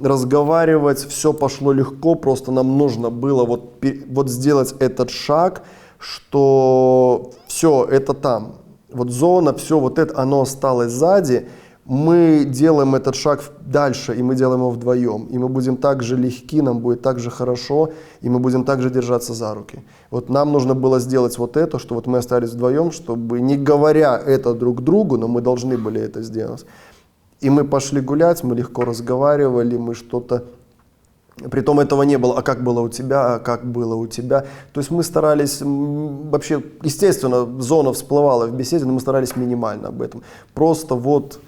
разговаривать, все пошло легко, просто нам нужно было вот сделать этот шаг, что все, это там, вот зона, все вот это, оно осталось сзади, мы делаем этот шаг дальше, и мы делаем его вдвоем. И мы будем так же легки, нам будет так же хорошо, и мы будем так же держаться за руки. Вот нам нужно было сделать вот это, что вот мы остались вдвоем, чтобы, не говоря это друг другу, но мы должны были это сделать. И мы пошли гулять, мы легко разговаривали, мы что-то... Притом этого не было, а как было у тебя, а как было у тебя. То есть мы старались, вообще, естественно, зона всплывала в беседе, но мы старались минимально об этом. Просто вот...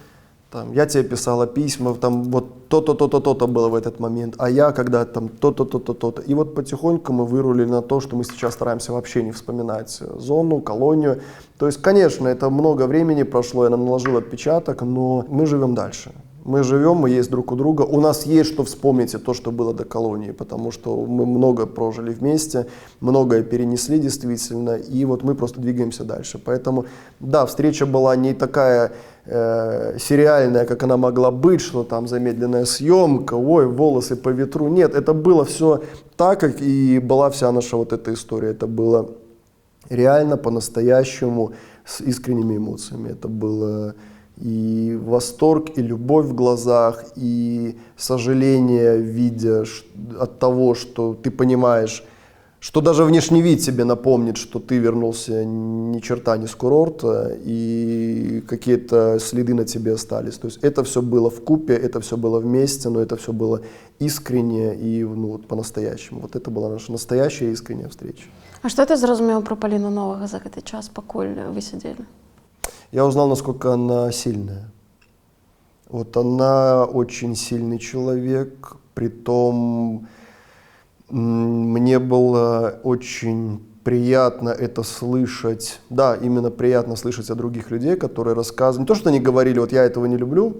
Там, я тебе писала письма, там вот то-то, то-то, то-то было в этот момент, а я когда там то-то, то-то, то-то. И вот потихоньку мы вырулили на то, что мы сейчас стараемся вообще не вспоминать зону, колонию. То есть, конечно, это много времени прошло, я наложил отпечаток, но мы живем дальше. Мы живем, мы есть друг у друга, у нас есть что вспомнить и то, что было до колонии, потому что мы много прожили вместе, многое перенесли действительно, и вот мы просто двигаемся дальше. Поэтому, да, встреча была не такая сериальная, как она могла быть, что там замедленная съемка, ой, волосы по ветру. Нет, это было все так, как и была вся наша вот эта история. Это было реально, по-настоящему, с искренними эмоциями. Это было и восторг, и любовь в глазах, и сожаление, видя от того, что ты понимаешь, что даже внешний вид тебе напомнит, что ты вернулся ни черта не с курорта, и какие-то следы на тебе остались. То есть это все было вкупе, это все было вместе, но это все было искренне и вот по-настоящему. Вот это была наша настоящая искренняя встреча. А что ты зразумеў про Полину Новага за этот час, пакуль вы сидели? Я узнал, насколько она сильная. Вот она очень сильный человек, притом мне было очень приятно это слышать. Да, именно приятно слышать от других людей, которые рассказывают. Не то, что они говорили, вот я этого не люблю,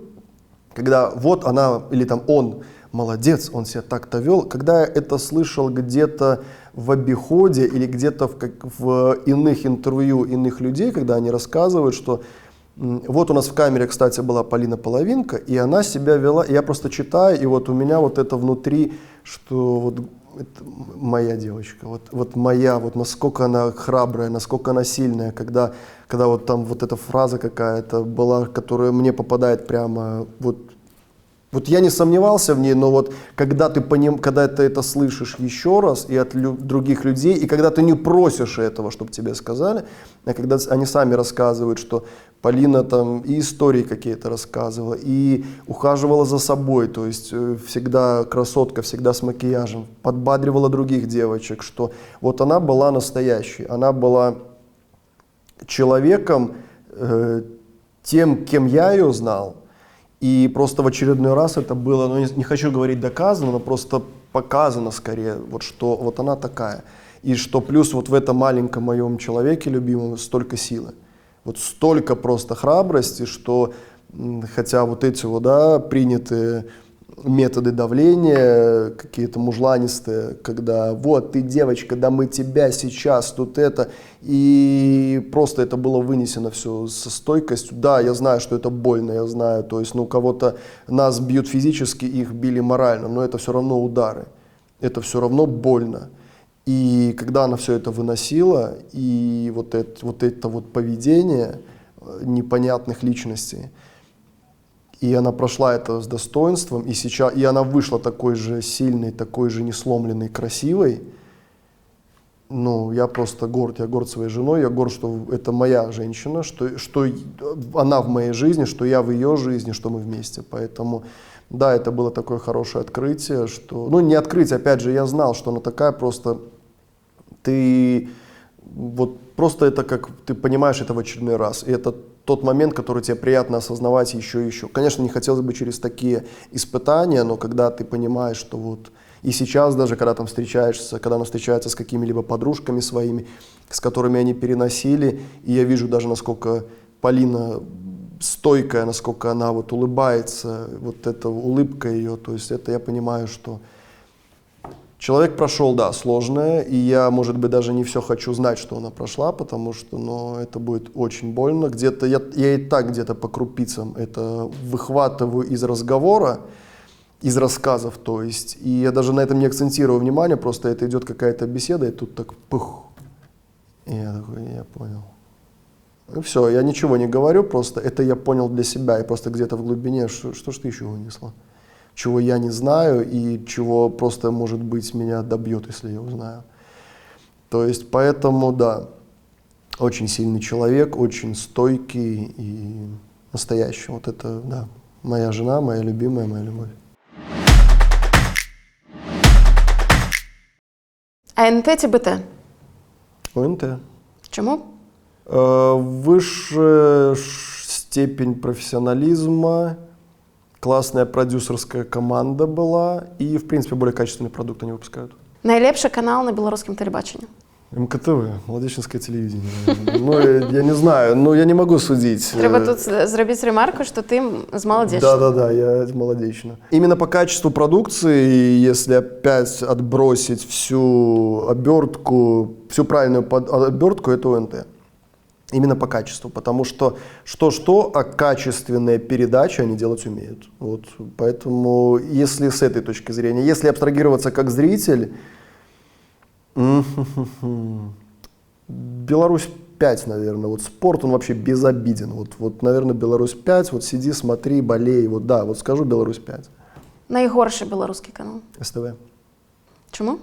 когда вот она или там он молодец, он себя так-то вел. Когда я это слышал где-то в обиходе или где-то в иных интервью иных людей, когда они рассказывают, что вот у нас в камере, кстати, была Полина Половинка, и она себя вела, и я просто читаю, и вот у меня вот это внутри, что вот это моя девочка, вот моя, вот насколько она храбрая, насколько она сильная, когда вот там вот эта фраза какая-то была, которая мне попадает прямо, вот я не сомневался в ней, но вот когда ты это слышишь еще раз и от других людей, и когда ты не просишь этого, чтобы тебе сказали, а когда они сами рассказывают, что Полина там и истории какие-то рассказывала, и ухаживала за собой, то есть всегда красотка, всегда с макияжем, подбадривала других девочек, что вот она была настоящей, она была человеком, тем, кем я ее знал, и просто в очередной раз это было, ну не хочу говорить доказано, но просто показано скорее, вот что вот она такая, и что плюс вот в этом маленьком моем человеке любимом столько силы. Вот столько просто храбрости, что хотя вот эти вот, да, принятые методы давления, какие-то мужланистые, когда вот ты девочка, да мы тебя сейчас, тут это, и просто это было вынесено все со стойкостью. Да, я знаю, что это больно, я знаю, то есть, ну, кого-то нас бьют физически, их били морально, но это все равно удары, это все равно больно. И когда она все это выносила, и вот это поведение непонятных личностей, и она прошла это с достоинством, и она вышла такой же сильной, такой же несломленной, красивой, ну, я просто горд, я горд своей женой, я горд, что это моя женщина, что она в моей жизни, что я в ее жизни, что мы вместе, поэтому... Да, это было такое хорошее открытие, что... Ну, не открытие, опять же, я знал, что она такая, просто ты... Вот просто это как ты понимаешь это в очередной раз. И это тот момент, который тебе приятно осознавать еще и еще. Конечно, не хотелось бы через такие испытания, но когда ты понимаешь, что вот... И сейчас даже, когда там встречаешься, когда она встречается с какими-либо подружками своими, с которыми они переносили, и я вижу даже, насколько Полина... стойкая, насколько она вот улыбается, вот эта улыбка ее, то есть это я понимаю, что человек прошел, да, сложное, и я, может быть, даже не все хочу знать, что она прошла, потому что, ну, это будет очень больно. Где-то я и так где-то по крупицам это выхватываю из разговора, из рассказов, то есть, и я даже на этом не акцентирую внимание, просто это идет какая-то беседа, и тут так пух, и я такой, я понял. И все, я ничего не говорю, просто это я понял для себя, и просто где-то в глубине, что ж ты еще вынесла, чего я не знаю и чего просто, может быть, меня добьет, если я узнаю. То есть, поэтому, да, очень сильный человек, очень стойкий и настоящий. Вот это, да, моя жена, моя любимая, моя любовь. А НТ ці БТ? ОНТ. Чому? Высшая степень профессионализма, классная продюсерская команда была и, в принципе, более качественный продукт они выпускают. Найлепший канал на белорусском телебаченні? МКТВ, молодеченское телевидение. Ну, я не знаю, ну, я не могу судить. Треба тут зробити ремарку, що ти з Молодечного. Да, я из Молодечного. Именно по качеству продукции, если опять отбросить всю обертку, всю правильную обертку, это ОНТ. Именно по качеству, потому что а качественные передачи они делать умеют. Вот, поэтому, если с этой точки зрения, если абстрагироваться как зритель, Беларусь 5, наверное, вот спорт, он вообще безобиден. Вот, наверное, Беларусь 5, вот сиди, смотри, болей, вот да, вот скажу Беларусь 5. Найгорший белорусский канал? СТВ. Чому?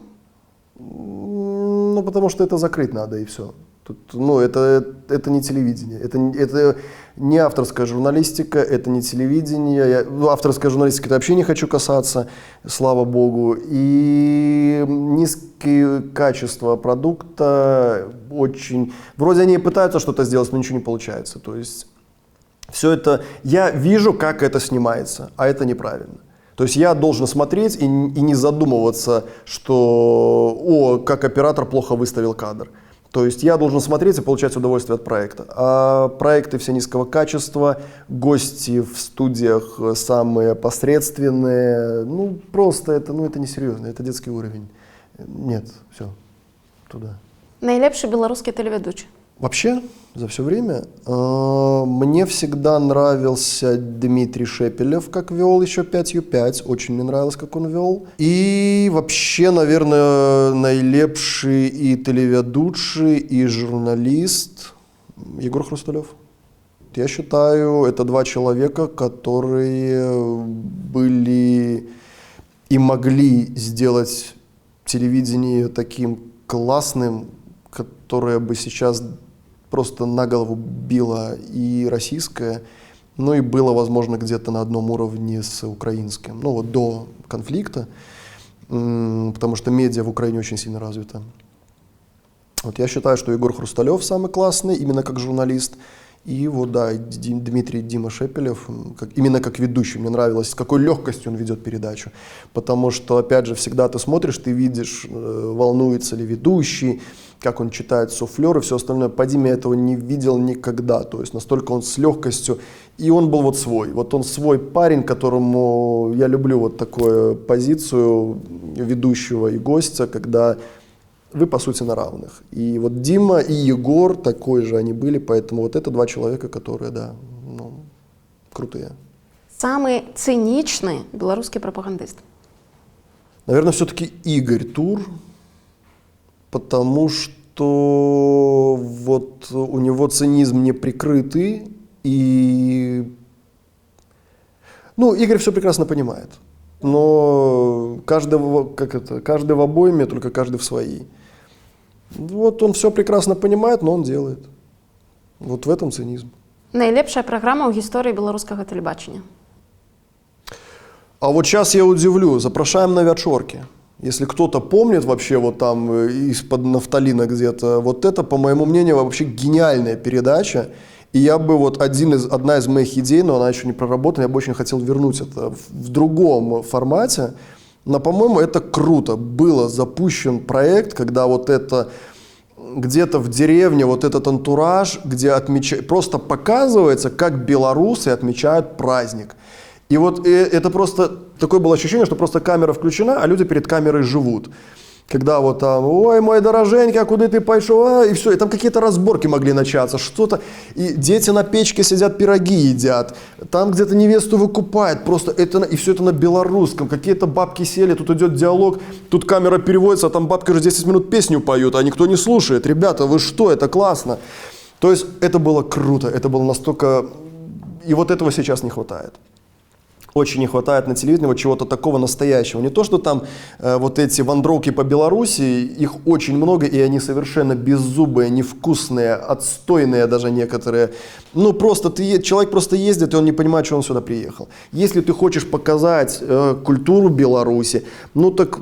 Ну, потому что это закрыть надо, и все. Тут, ну, это не телевидение, это не авторская журналистика, это не телевидение. Авторской журналистики я вообще не хочу касаться, слава богу. И низкое качество продукта очень... Вроде они пытаются что-то сделать, но ничего не получается. То есть все это... Я вижу, как это снимается, а это неправильно. То есть я должен смотреть и не задумываться, что как оператор плохо выставил кадр. То есть я должен смотреть и получать удовольствие от проекта. А проекты все низкого качества, гости в студиях самые посредственные. Ну, просто это несерьезно, это детский уровень. Нет, все, туда. Найлепший белорусский телеведущий? Вообще, за все время, мне всегда нравился Дмитрий Шепелев, как вел еще 5Ю5, очень мне нравилось, как он вел. И вообще, наверное, найлепший и телеведущий, и журналист Егор Хрусталев. Я считаю, это два человека, которые были и могли сделать телевидение таким классным, которое бы сейчас просто на голову било и российское, ну и было, возможно, где-то на одном уровне с украинским, ну вот до конфликта, потому что медиа в Украине очень сильно развита. Вот я считаю, что Егор Хрусталев самый классный, именно как журналист, и вот, да, Дима Шепелев, именно как ведущий. Мне нравилось, с какой легкостью он ведет передачу, потому что, опять же, всегда ты смотришь, ты видишь, волнуется ли ведущий, как он читает суфлер и все остальное. По Диме я этого не видел никогда, то есть настолько он с легкостью, и он был вот свой. Вот он свой парень, которому я люблю вот такую позицию ведущего и гостя, когда вы, по сути, на равных. И вот Дима и Егор такой же они были, поэтому вот это два человека, которые, да, ну, крутые. Самый циничный белорусский пропагандист? Наверное, все-таки Игорь Тур, потому что вот у него цинизм не прикрытый, и, ну, Игорь все прекрасно понимает, но каждый в обойме, только каждый в своей. Вот он все прекрасно понимает, но он делает. Вот в этом цинизм. Найлепшая программа ў гісторыі беларускага тэлебачання? А вот сейчас я удивлю, запрошаем на вечерки. Если кто-то помнит вообще вот там из-под нафталина где-то, вот это, по моему мнению, вообще гениальная передача. И я бы вот одна из моих идей, но она еще не проработана, я бы очень хотел вернуть это в другом формате. Но, по-моему, это круто. Был запущен проект, когда вот это где-то в деревне, вот этот антураж, где просто показывается, как белорусы отмечают праздник. И вот это просто, такое было ощущение, что просто камера включена, а люди перед камерой живут. Когда вот там, ой, мой дороженька, куда ты пошел, и все, и там какие-то разборки могли начаться, что-то, и дети на печке сидят, пироги едят, там где-то невесту выкупают, просто это, и все это на белорусском, какие-то бабки сели, тут идет диалог, тут камера переводится, а там бабки уже 10 минут песню поют, а никто не слушает, ребята, вы что, это классно. То есть это было круто, это было настолько, и вот этого сейчас не хватает. Очень не хватает на телевидении вот чего-то такого настоящего. Не то, что там вот эти вандровки по Беларуси, их очень много, и они совершенно беззубые, невкусные, отстойные даже некоторые. Ну, просто человек просто ездит, и он не понимает, что он сюда приехал. Если ты хочешь показать культуру Беларуси, ну так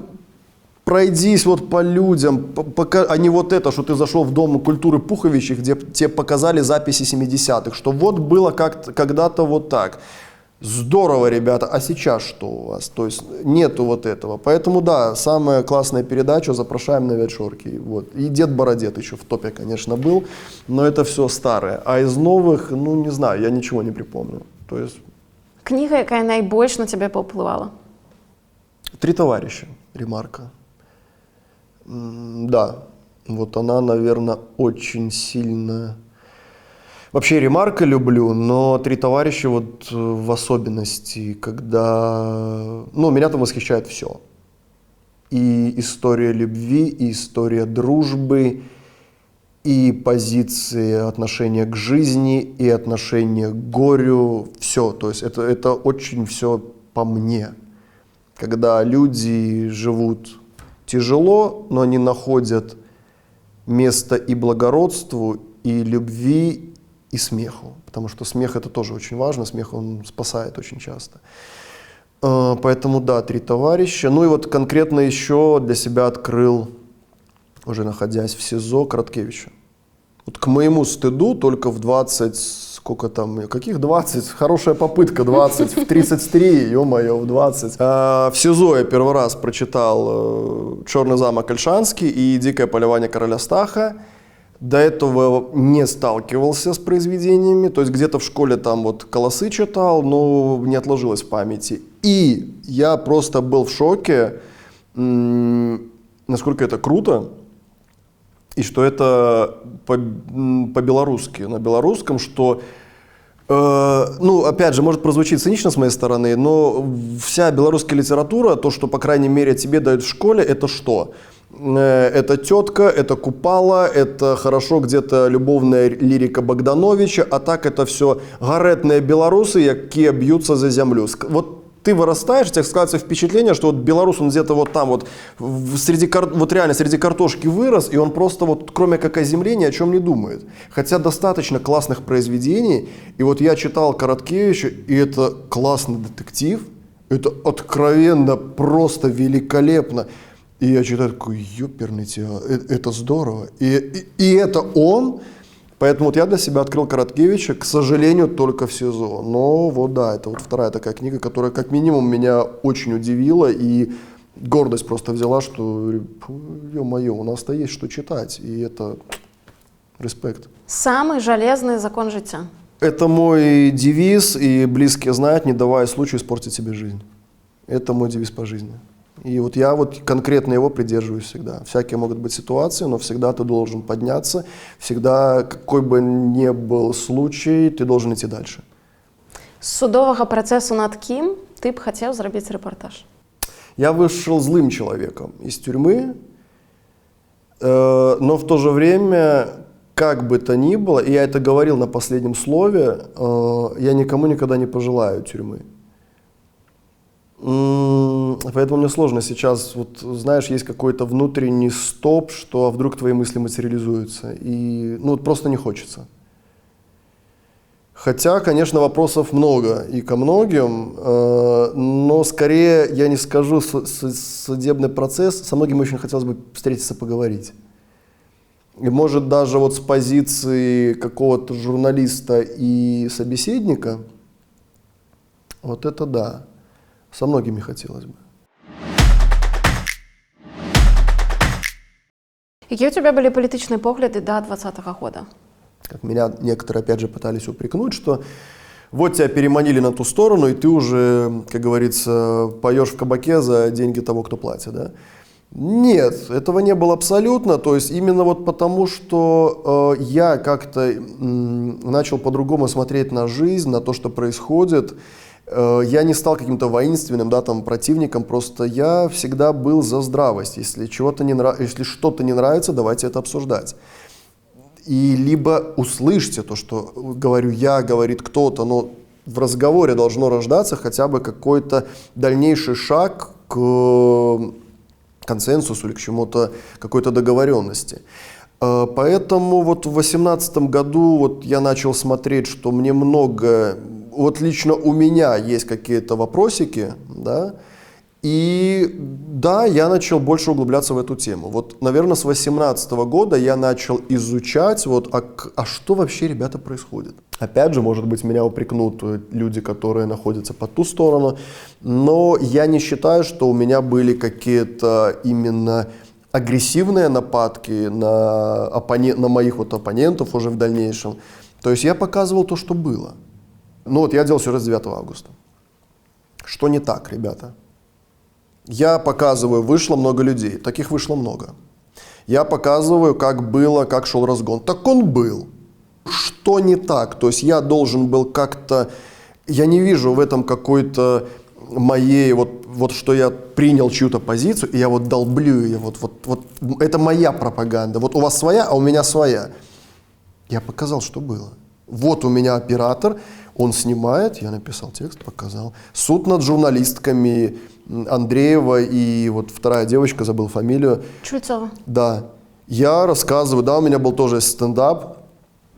пройдись вот по людям, а не вот это, что ты зашел в Дом культуры Пуховичей, где тебе показали записи 70-х, что вот было когда-то вот так. Здорово, ребята, а сейчас что у вас? То есть нету вот этого. Поэтому да, самая классная передача, запрошаем на вечерки. Вот. И Дед Бородет еще в топе, конечно, был, но это все старое. А из новых, ну не знаю, я ничего не припомню. То есть... Книга, якая найбольш на тебя паўплывала? «Три товарища», Ремарка. Да, вот она, наверное, очень сильно... Вообще Ремарка люблю, но «Три товарища» вот в особенности, когда... Ну, меня там восхищает все. И история любви, и история дружбы, и позиции отношения к жизни, и отношения к горю. Все, то есть это очень все по мне. Когда люди живут тяжело, но они находят место и благородству, и любви, и смеху. Потому что смех — это тоже очень важно, смех, он спасает очень часто. Поэтому да, 3 товарища. Ну и вот конкретно еще для себя открыл, уже находясь в СИЗО, Короткевича. Вот к моему стыду только в 20, сколько там, каких 20? Хорошая попытка, 20, в 33, ё-моё, в 20. В СИЗО я первый раз прочитал «Черный замок Ольшанский» и «Дикое полювание короля Стаха». До этого не сталкивался с произведениями, то есть где-то в школе там вот «Колосы» читал, но не отложилось в памяти. И я просто был в шоке, насколько это круто, и что это по-белорусски, на белорусском, что, ну, опять же, может прозвучить цинично с моей стороны, но вся белорусская литература, то, что, по крайней мере, тебе дают в школе, это что? Это тетка, это Купала, это хорошо где-то любовная лирика Богдановича, а так это все гаретные белорусы, які бьются за землю. Вот ты вырастаешь, у тебя складывается впечатление, что вот белорус, он где-то вот там вот, вот реально среди картошки вырос, и он просто вот кроме как о земле ни о чем не думает. Хотя достаточно классных произведений, и вот я читал Короткевича, и это классный детектив, это откровенно просто великолепно. И я читаю, такой, ёперный тебя, это здорово. И это он. Поэтому вот я для себя открыл Короткевича, к сожалению, только в СИЗО. Но вот да, это вот вторая такая книга, которая как минимум меня очень удивила. И гордость просто взяла, что, ё-моё, у нас-то есть что читать. И это респект. Самый железный закон життя. Это мой девиз, и близкие знают, не давая случаю испортить себе жизнь. Это мой девиз по жизни. И вот я вот конкретно его придерживаюсь всегда. Всякие могут быть ситуации, но всегда ты должен подняться, всегда, какой бы ни был случай, ты должен идти дальше. З судового процесу над ким ты б хотел зробить репортаж? Я вышел злым человеком из тюрьмы, но в то же время, как бы то ни было, и я это говорил на последнем слове, я никому никогда не пожелаю тюрьмы. Поэтому мне сложно сейчас, вот знаешь, есть какой-то внутренний стоп, что вдруг твои мысли материализуются, и ну вот просто не хочется. Хотя, конечно, вопросов много и ко многим, но скорее я не скажу судебный процесс, со многими очень хотелось бы встретиться, поговорить. И может даже вот с позиции какого-то журналиста и собеседника, вот это да. Со многими хотелось бы. Какие у тебя были політичні погляди до 2020 года? Как меня некоторые опять же пытались упрекнуть, что вот тебя переманили на ту сторону, и ты уже, как говорится, поешь в кабаке за деньги того, кто платит, да? Нет, этого не было абсолютно, то есть именно вот потому, что я как-то начал по-другому смотреть на жизнь, на то, что происходит. Я не стал каким-то воинственным, да, там, противником, просто я всегда был за здравость. Если что-то не нравится, давайте это обсуждать. И либо услышьте то, что говорю я, говорит кто-то, но в разговоре должно рождаться хотя бы какой-то дальнейший шаг к консенсусу или к чему-то, какой-то договоренности. Поэтому вот в 2018 году вот я начал смотреть, что мне много... Вот лично у меня есть какие-то вопросики, да, и да, я начал больше углубляться в эту тему. Вот, наверное, с 2018 года я начал изучать, вот, а что вообще, ребята, происходит. Опять же, может быть, меня упрекнут люди, которые находятся по ту сторону, но я не считаю, что у меня были какие-то именно агрессивные нападки на моих вот оппонентов уже в дальнейшем. То есть я показывал то, что было. Ну вот я делал сюжет с 9 августа. Что не так, ребята? Я показываю, вышло много людей. Таких вышло много. Я показываю, как было, как шел разгон. Так он был. Что не так? То есть я должен был как-то... Я не вижу в этом какой-то моей... Вот что я принял чью-то позицию, и я вот долблю ее. Вот это моя пропаганда. Вот у вас своя, а у меня своя. Я показал, что было. Вот у меня оператор, Он снимает, я написал текст, показал. Суд над журналистками Андреева и вот вторая девочка, забыл фамилию. Чульцова. Да. Я рассказываю, да, у меня был тоже стендап,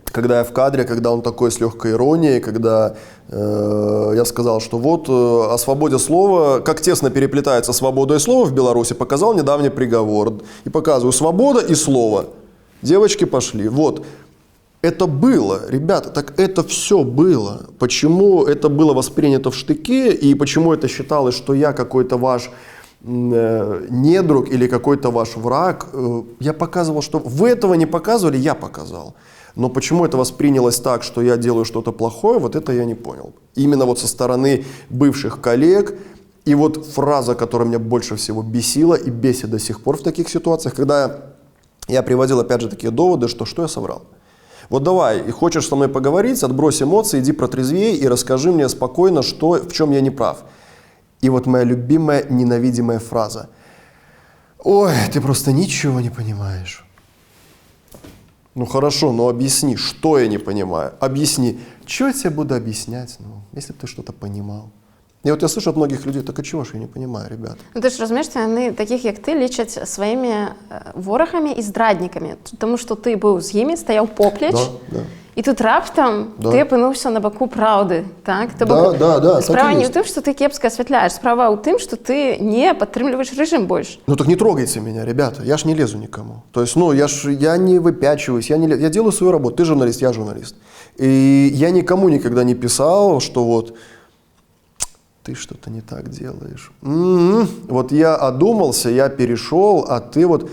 когда я в кадре, когда он такой с легкой иронией, когда я сказал, что вот о свободе слова, как тесно переплетается свобода и слово в Беларуси, показал недавний приговор. И показываю свобода и слово. Девочки пошли. Вот. Это было, ребята, так это все было. Почему это было воспринято в штыки и почему это считалось, что я какой-то ваш недруг или какой-то ваш враг, я показывал, что вы этого не показывали, я показал. Но почему это воспринялось так, что я делаю что-то плохое, вот это я не понял. Именно вот со стороны бывших коллег. И вот фраза, которая меня больше всего бесила и бесит до сих пор в таких ситуациях, когда я приводил опять же такие доводы, что я соврал. Вот давай, и хочешь со мной поговорить, отбрось эмоции, иди протрезвей и расскажи мне спокойно, в чем я не прав. И вот моя любимая, ненавидимая фраза. Ой, ты просто ничего не понимаешь. Ну хорошо, но объясни, что я не понимаю. Объясни. Что я тебе буду объяснять, если бы ты что-то понимал? І от я слышу от многих людей, так а чого ж я не понимаю, ребята? Ну ти ж розумієш, вони таких, як ти, лічать своїми ворогами і зрадниками, тому що ти був з ними, стояв попліч, да. І тут раптом ти опинився на боку правди, так? Справа не в том, что ты кепско осветляешь, справа в том, что ты не подтримливаешь режим больше. Ну так не трогайте меня, ребята, я ж не лезу никому. То есть, я не выпячиваюсь, я делаю свою работу, ты журналист, я журналист. И я никому никогда не писал, что вот ты что-то не так делаешь. Вот я одумался, я перешел, а ты вот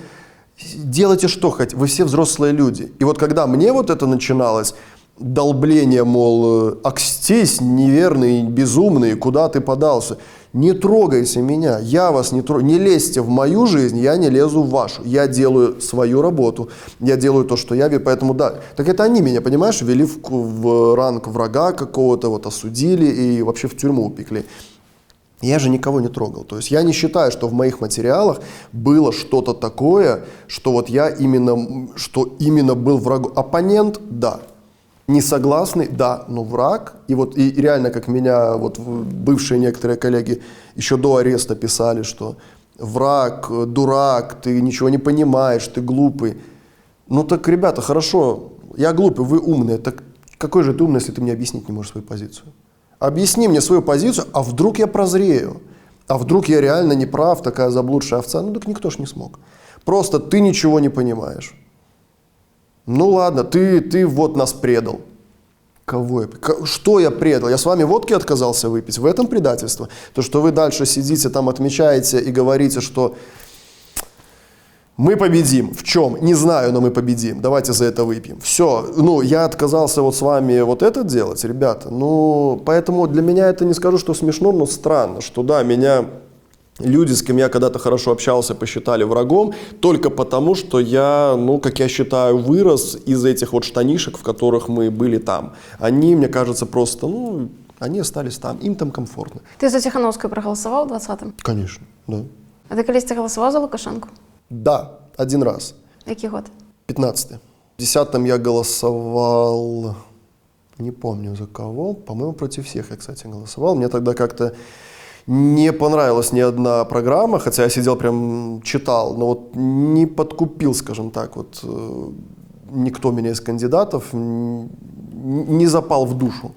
делайте что хотите, вы все взрослые люди. И вот когда мне вот это начиналось, долбление, мол, акстись, неверный, безумный, куда ты подался, не трогайте меня, я вас не трогаю, не лезьте в мою жизнь, я не лезу в вашу. Я делаю свою работу, я делаю то, что я вижу, поэтому да. Так это они меня, понимаешь, ввели в ранг врага какого-то, вот осудили и вообще в тюрьму упекли. Я же никого не трогал. То есть я не считаю, что в моих материалах было что-то такое, что вот я именно был врагом. Оппонент, да. Несогласный, да, но враг. И реально, как меня вот бывшие некоторые коллеги еще до ареста писали, что враг, дурак, ты ничего не понимаешь, ты глупый. Ну так, ребята, хорошо, я глупый, вы умные. Так какой же ты умный, если ты мне объяснить не можешь свою позицию? Объясни мне свою позицию, а вдруг я прозрею? А вдруг я реально не прав, такая заблудшая овца? Ну так никто ж не смог. Просто ты ничего не понимаешь. Ну ладно, ты вот нас предал. Кого я? Что я предал? Я с вами водки отказался выпить? В этом предательство? То, что вы дальше сидите там, отмечаете и говорите, что мы победим. В чем? Не знаю, но мы победим. Давайте за это выпьем. Все. Я отказался вот с вами вот это делать, ребята. Поэтому для меня это не скажу, что смешно, но странно, что да, меня люди, с кем я когда-то хорошо общался, посчитали врагом, только потому, что я, как я считаю, вырос из этих вот штанишек, в которых мы были там. Они, мне кажется, просто, они остались там, им там комфортно. Ты за Тихановскую проголосовал в 20-м? Конечно, да. А ты колись голосовал за Лукашенко? Да, один раз. Який год? 15-й. В 10-м я голосовал, не помню за кого, по-моему, против всех я, кстати, голосовал. Мне тогда как-то не понравилась ни одна программа, хотя я сидел прям читал, но вот не подкупил, скажем так, вот никто меня из кандидатов не запал в душу.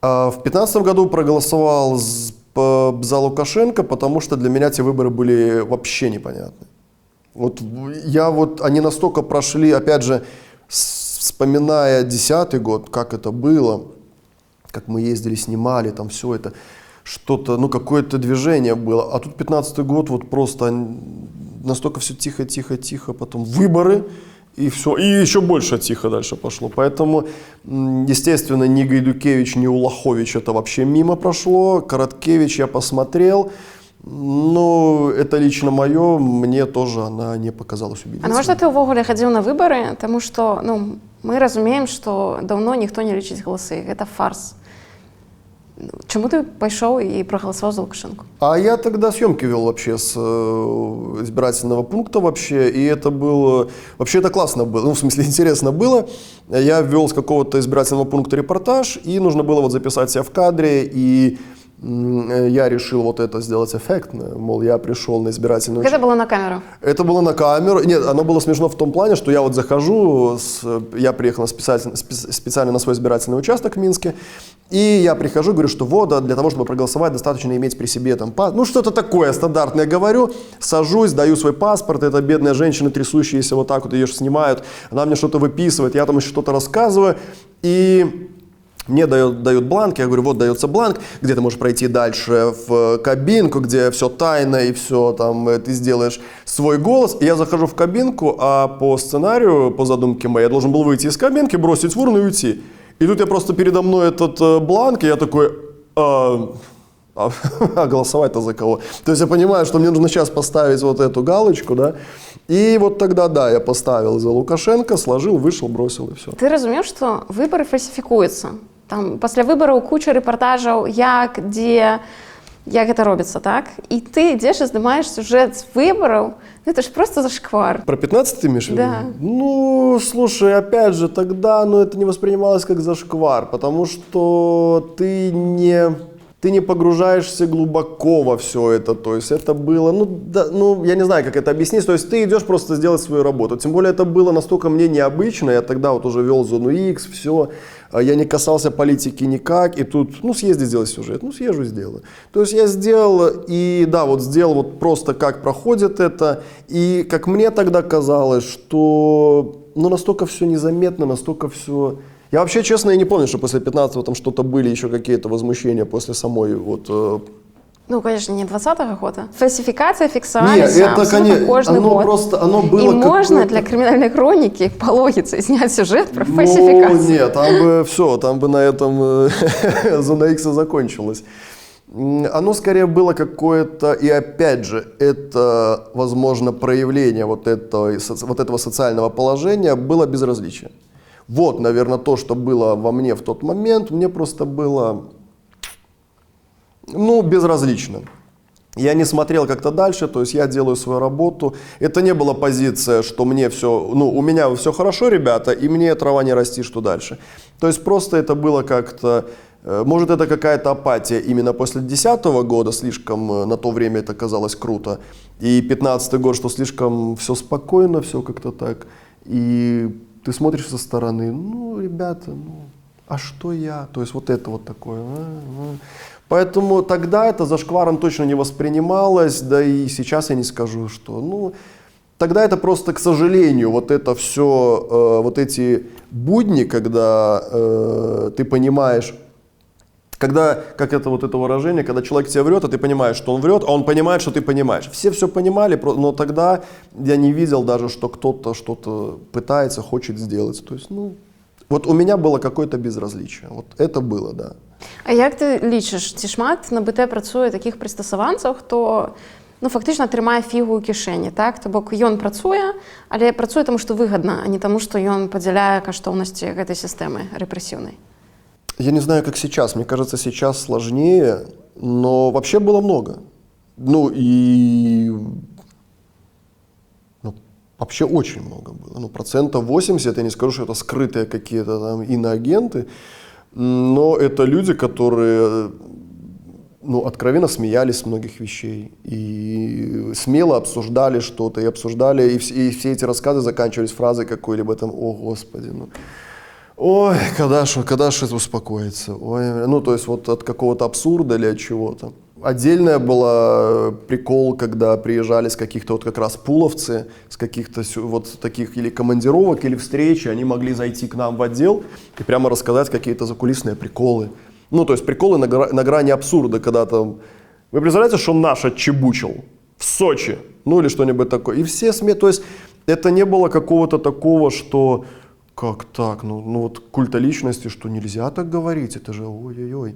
А в 15 году проголосовал за Лукашенко, потому что для меня те выборы были вообще непонятны. Они настолько прошли, опять же, вспоминая 10-й год, как это было, как мы ездили, снимали, там все это, что-то, какое-то движение было. А тут 15-й год, вот просто настолько все тихо, потом выборы, и все, и еще больше тихо дальше пошло. Поэтому, естественно, ни Гайдукевич, ни Улахович это вообще мимо прошло. Короткевич я посмотрел. Это лично мое, мне тоже она не показалась убедительной. А навошта ты ўвогуле хадзіў на выборы? Тому что мы разумеем, что давно никто не лічыць голосы. Это фарс. Чому ты пошел и проголосовал за Лукашенко? А я тогда съемки вел вообще с избирательного пункта вообще, и это было, вообще это классно было, ну, в смысле, интересно было. Я вел с какого-то избирательного пункта репортаж, и нужно было вот записать себя в кадре, и я решил вот это сделать эффектно, мол, я пришел на избирательную... Это было на камеру? Это было на камеру. Нет, оно было смешно в том плане, что я вот захожу, я приехал специально на свой избирательный участок в Минске, и я прихожу, говорю, что вот, для того, чтобы проголосовать, достаточно иметь при себе там, ну что-то такое стандартное говорю, сажусь, даю свой паспорт, эта бедная женщина, трясущаяся вот так вот, ее снимают, она мне что-то выписывает, я там еще что-то рассказываю, и... Мне дают бланк, я говорю, вот дается бланк, где ты можешь пройти дальше в кабинку, где все тайно и все, там ты сделаешь свой голос. И я захожу в кабинку, а по сценарию, по задумке моей, я должен был выйти из кабинки, бросить в урну и уйти. И тут я просто передо мной этот бланк, и я такой, а голосовать-то за кого? То есть я понимаю, что мне нужно сейчас поставить вот эту галочку, да, и вот тогда, да, я поставил за Лукашенко, сложил, вышел, бросил и все. Ты разумеешь, что выборы фальсификуются? Там, пасля выбораў куча рэпартажаў, як это робіцца, так? І ты ідзеш і здымаеш сюжэт з выбораў, это ж просто зашквар. Про 15 ты имеешь в виду? Да. Ну, слушай, опять же, тогда это не воспринималось как зашквар, потому что ты не погружаешься глубоко во все это, то есть это было, я не знаю, как это объяснить, то есть ты идешь просто сделать свою работу, тем более это было настолько мне необычно, я тогда вот уже вел Зону X, все, я не касался политики никак, и тут, съезди сделай сюжет, съезжу, сделаю. То есть я сделал, и да, вот сделал вот просто как проходит это, и как мне тогда казалось, что, настолько все незаметно, настолько все... Я вообще, честно, и не помню, что после 15-го там что-то были еще какие-то возмущения после самой вот... конечно, не 20-го года. Фальсификация фиксовалась каждый год. Просто, оно было и можно для криминальной хроники по логике снять сюжет про фальсификацию. Нет, там бы все, там бы на этом Зона X закончилась. Оно скорее было какое-то, и опять же, это, возможно, проявление вот этого социального положения было безразличие. Вот, наверное, то, что было во мне в тот момент, мне просто было, безразлично. Я не смотрел как-то дальше, то есть я делаю свою работу. Это не была позиция, что мне все, у меня все хорошо, ребята, и мне трава не расти, что дальше. То есть просто это было как-то, может, это какая-то апатия именно после 2010 года, слишком на то время это казалось круто, и 2015 год, что слишком все спокойно, все как-то так, и... Ты смотришь со стороны, ребята, а что я? То есть вот это вот такое. Поэтому тогда это зашкваром точно не воспринималось, да и сейчас я не скажу, что, тогда это просто, к сожалению, вот это все, вот эти будни, когда ты понимаешь, когда, как это вот это выражение, когда человек тебе врет, а ты понимаешь, что он врет, а он понимает, что ты понимаешь. Все понимали, но тогда я не видел даже, что кто-то что-то пытается, хочет сделать. То есть, вот у меня было какое-то безразличие. Вот это было, да. А як ти лічиш, ці шмат на БТ працює таких пристосуванців, хто фактично тримає фігу у кишені, так? То бок ён працуе, але працуе тому, што выгадна, а не тому, што ён падзяляе каштоўнасці гэтай сістэмы рэпрэсіўнай. Я не знаю, как сейчас. Мне кажется, сейчас сложнее, но вообще было много. Вообще очень много было. 80%, я не скажу, что это скрытые какие-то там иноагенты, но это люди, которые, откровенно смеялись с многих вещей и смело обсуждали что-то, и все эти рассказы заканчивались фразой какой-либо там «О, Господи, ой, когда ж это успокоится?» Ой, то есть вот от какого-то абсурда или от чего-то. Отдельная была прикол, когда приезжали с каких-то вот как раз пуловцы, с каких-то вот таких или командировок, или встречи, они могли зайти к нам в отдел и прямо рассказать какие-то закулисные приколы. То есть приколы на грани абсурда, когда там... Вы представляете, что наш отчебучил в Сочи? Или что-нибудь такое. И все то есть это не было какого-то такого, что... Как так? Вот культа личности, что нельзя так говорить, это же ой-ой-ой.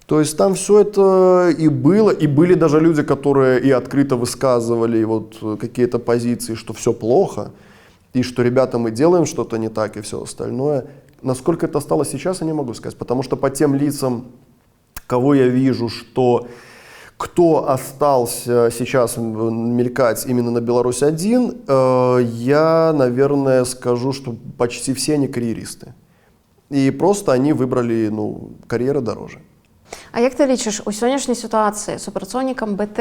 То есть там все это и было, и были даже люди, которые и открыто высказывали вот какие-то позиции, что все плохо, и что, ребята, мы делаем что-то не так, и все остальное. Насколько это стало сейчас, я не могу сказать, потому что по тем лицам, кого я вижу, что кто остался сейчас мелькать именно на Беларусь-1, я, наверное, скажу, что почти все они кар'єристи. І просто они выбрали, кар'єра дороже. А як ти лічиш, у сьогоднішній ситуації супрацоўнікам БТ,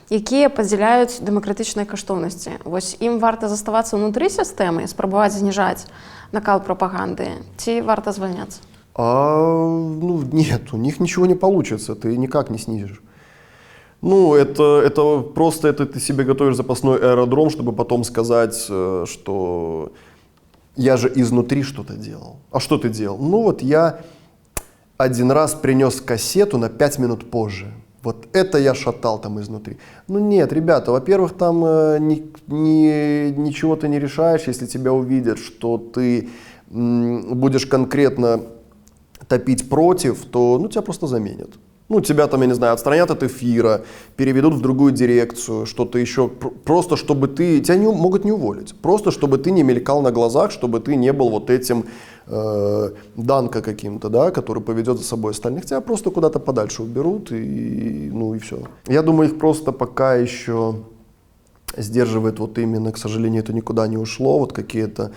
якія падзяляюць дэмакратычныя каштоўнасці, вось ім варта заставацца ўнутры сістэмы, спрабаваць зніжаць накал прапаганды, ці варта звальняцца? Нет, у них ничего не получится, ты никак не снизишь. Это просто ты себе готовишь запасной аэродром, чтобы потом сказать, что я же изнутри что-то делал. А что ты делал? Я один раз принес кассету на 5 минут позже. Вот это я шатал там изнутри. Нет, ребята, во-первых, там ничего ты не решаешь, если тебя увидят, что ты будешь конкретно топить против, то тебя просто заменят. Тебя там, я не знаю, отстранят от эфира, переведут в другую дирекцию, что-то еще, просто чтобы тебя могут не уволить, просто чтобы ты не мелькал на глазах, чтобы ты не был вот этим Данко каким-то, да, который поведет за собой остальных, тебя просто куда-то подальше уберут и все. Я думаю, их просто пока еще сдерживает вот именно, к сожалению, это никуда не ушло, вот какие-то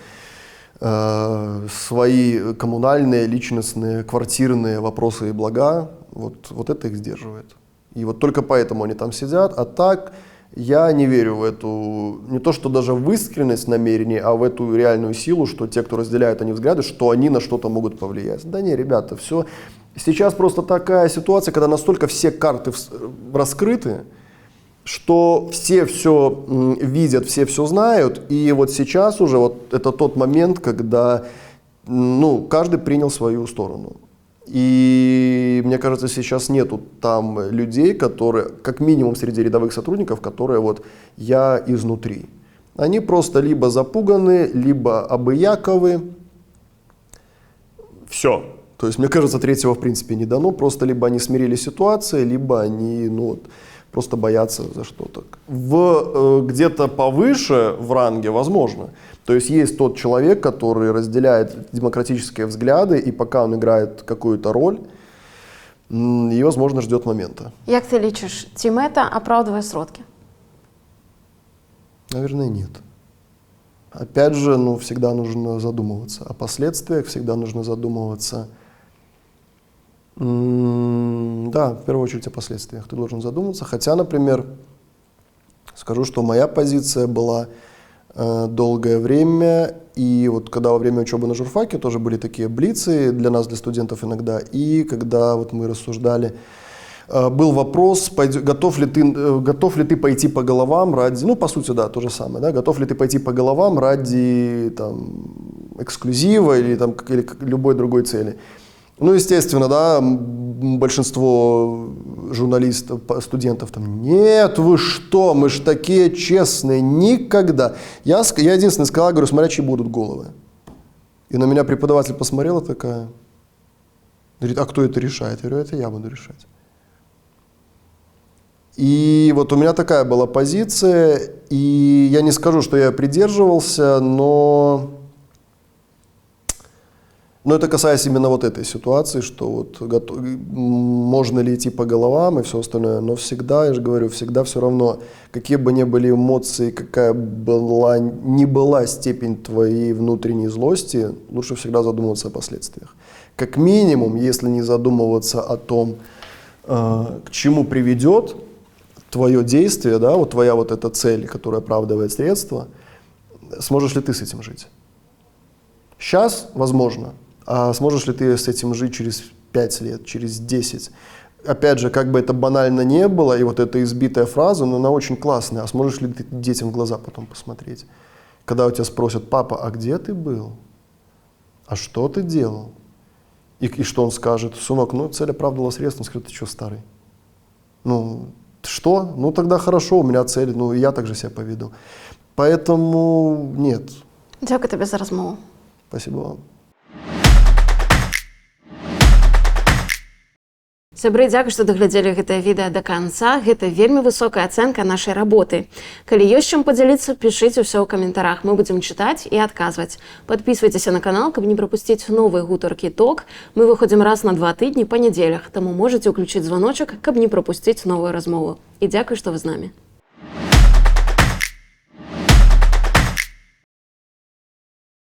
свои коммунальные, личностные, квартирные вопросы и блага, вот это их сдерживает. И вот только поэтому они там сидят, а так я не верю в эту, не то что даже в искренность намерений, а в эту реальную силу, что те, кто разделяют они взгляды, что они на что-то могут повлиять. Да не, ребята, все. Сейчас просто такая ситуация, когда настолько все карты раскрыты, что все видят, все знают, и вот сейчас уже это тот момент, когда каждый принял свою сторону. И мне кажется, сейчас нету там людей, которые, как минимум среди рядовых сотрудников, которые я изнутри. Они просто либо запуганы, либо обыяковы. Все. То есть, мне кажется, третьего в принципе не дано. Просто либо они смирили ситуацию, либо они просто боятся за что-то. Где-то повыше в ранге возможно. То есть тот человек, который разделяет демократические взгляды, и пока он играет какую-то роль, и, возможно, ждет момента. Як ты лічиш, ці мета оправдывает сродки? Наверное, нет. Опять же, всегда нужно задумываться о последствиях, всегда нужно задумываться. Да, в первую очередь о последствиях ты должен задуматься. Хотя, например, скажу, что моя позиция была долгое время, и когда во время учебы на журфаке тоже были такие блицы для нас, для студентов иногда, и когда мы рассуждали, был вопрос, готов ли ты пойти по головам ради, по сути, да, то же самое, да, готов ли ты пойти по головам ради эксклюзива или любой другой цели. Естественно, да, большинство журналистов, студентов нет, вы что, мы ж такие честные, никогда. Я единственное сказал, говорю, смотря чьи будут головы. И на меня преподаватель посмотрела такая, говорит, а кто это решает? Я говорю, это я буду решать. И у меня такая была позиция, и я не скажу, что я придерживался, но это касаясь именно этой ситуации, что можно ли идти по головам и все остальное, но всегда, я же говорю, всегда все равно, какие бы ни были эмоции, какая ни была степень твоей внутренней злости, лучше всегда задумываться о последствиях. Как минимум, если не задумываться о том, к чему приведет твое действие, да, твоя эта цель, которая оправдывает средства, сможешь ли ты с этим жить? Сейчас, возможно. А сможешь ли ты с этим жить через 5 лет, через 10? Опять же, как бы это банально не было, и эта избитая фраза, но она очень классная. А сможешь ли ты детям в глаза потом посмотреть? Когда у тебя спросят, папа, а где ты был? А что ты делал? И что он скажет? Сынок, цель оправдывала средства. Он скажет, ты что, старый? Что? Тогда хорошо, у меня цель, и я так же себя поведу. Поэтому нет. Дякую тебе за розмову. Спасибо вам. Сябры, дзякуй, што даглядзелі гэтае відэа да канца. Гэта вельмі высокая ацэнка нашай работы. Калі ёсць чым падзяліцца, пішыце ўсё ў каментарах. Мы будзем чытаць і адказваць. Падпісвайцеся на канал, каб не прапусціць новыя гутаркі ток. Мы выходзім раз на 2 тыдні па нядзелях, таму можаце ўключыць званочак, каб не прапусціць новую размову. І дзякуй, што вы з намі.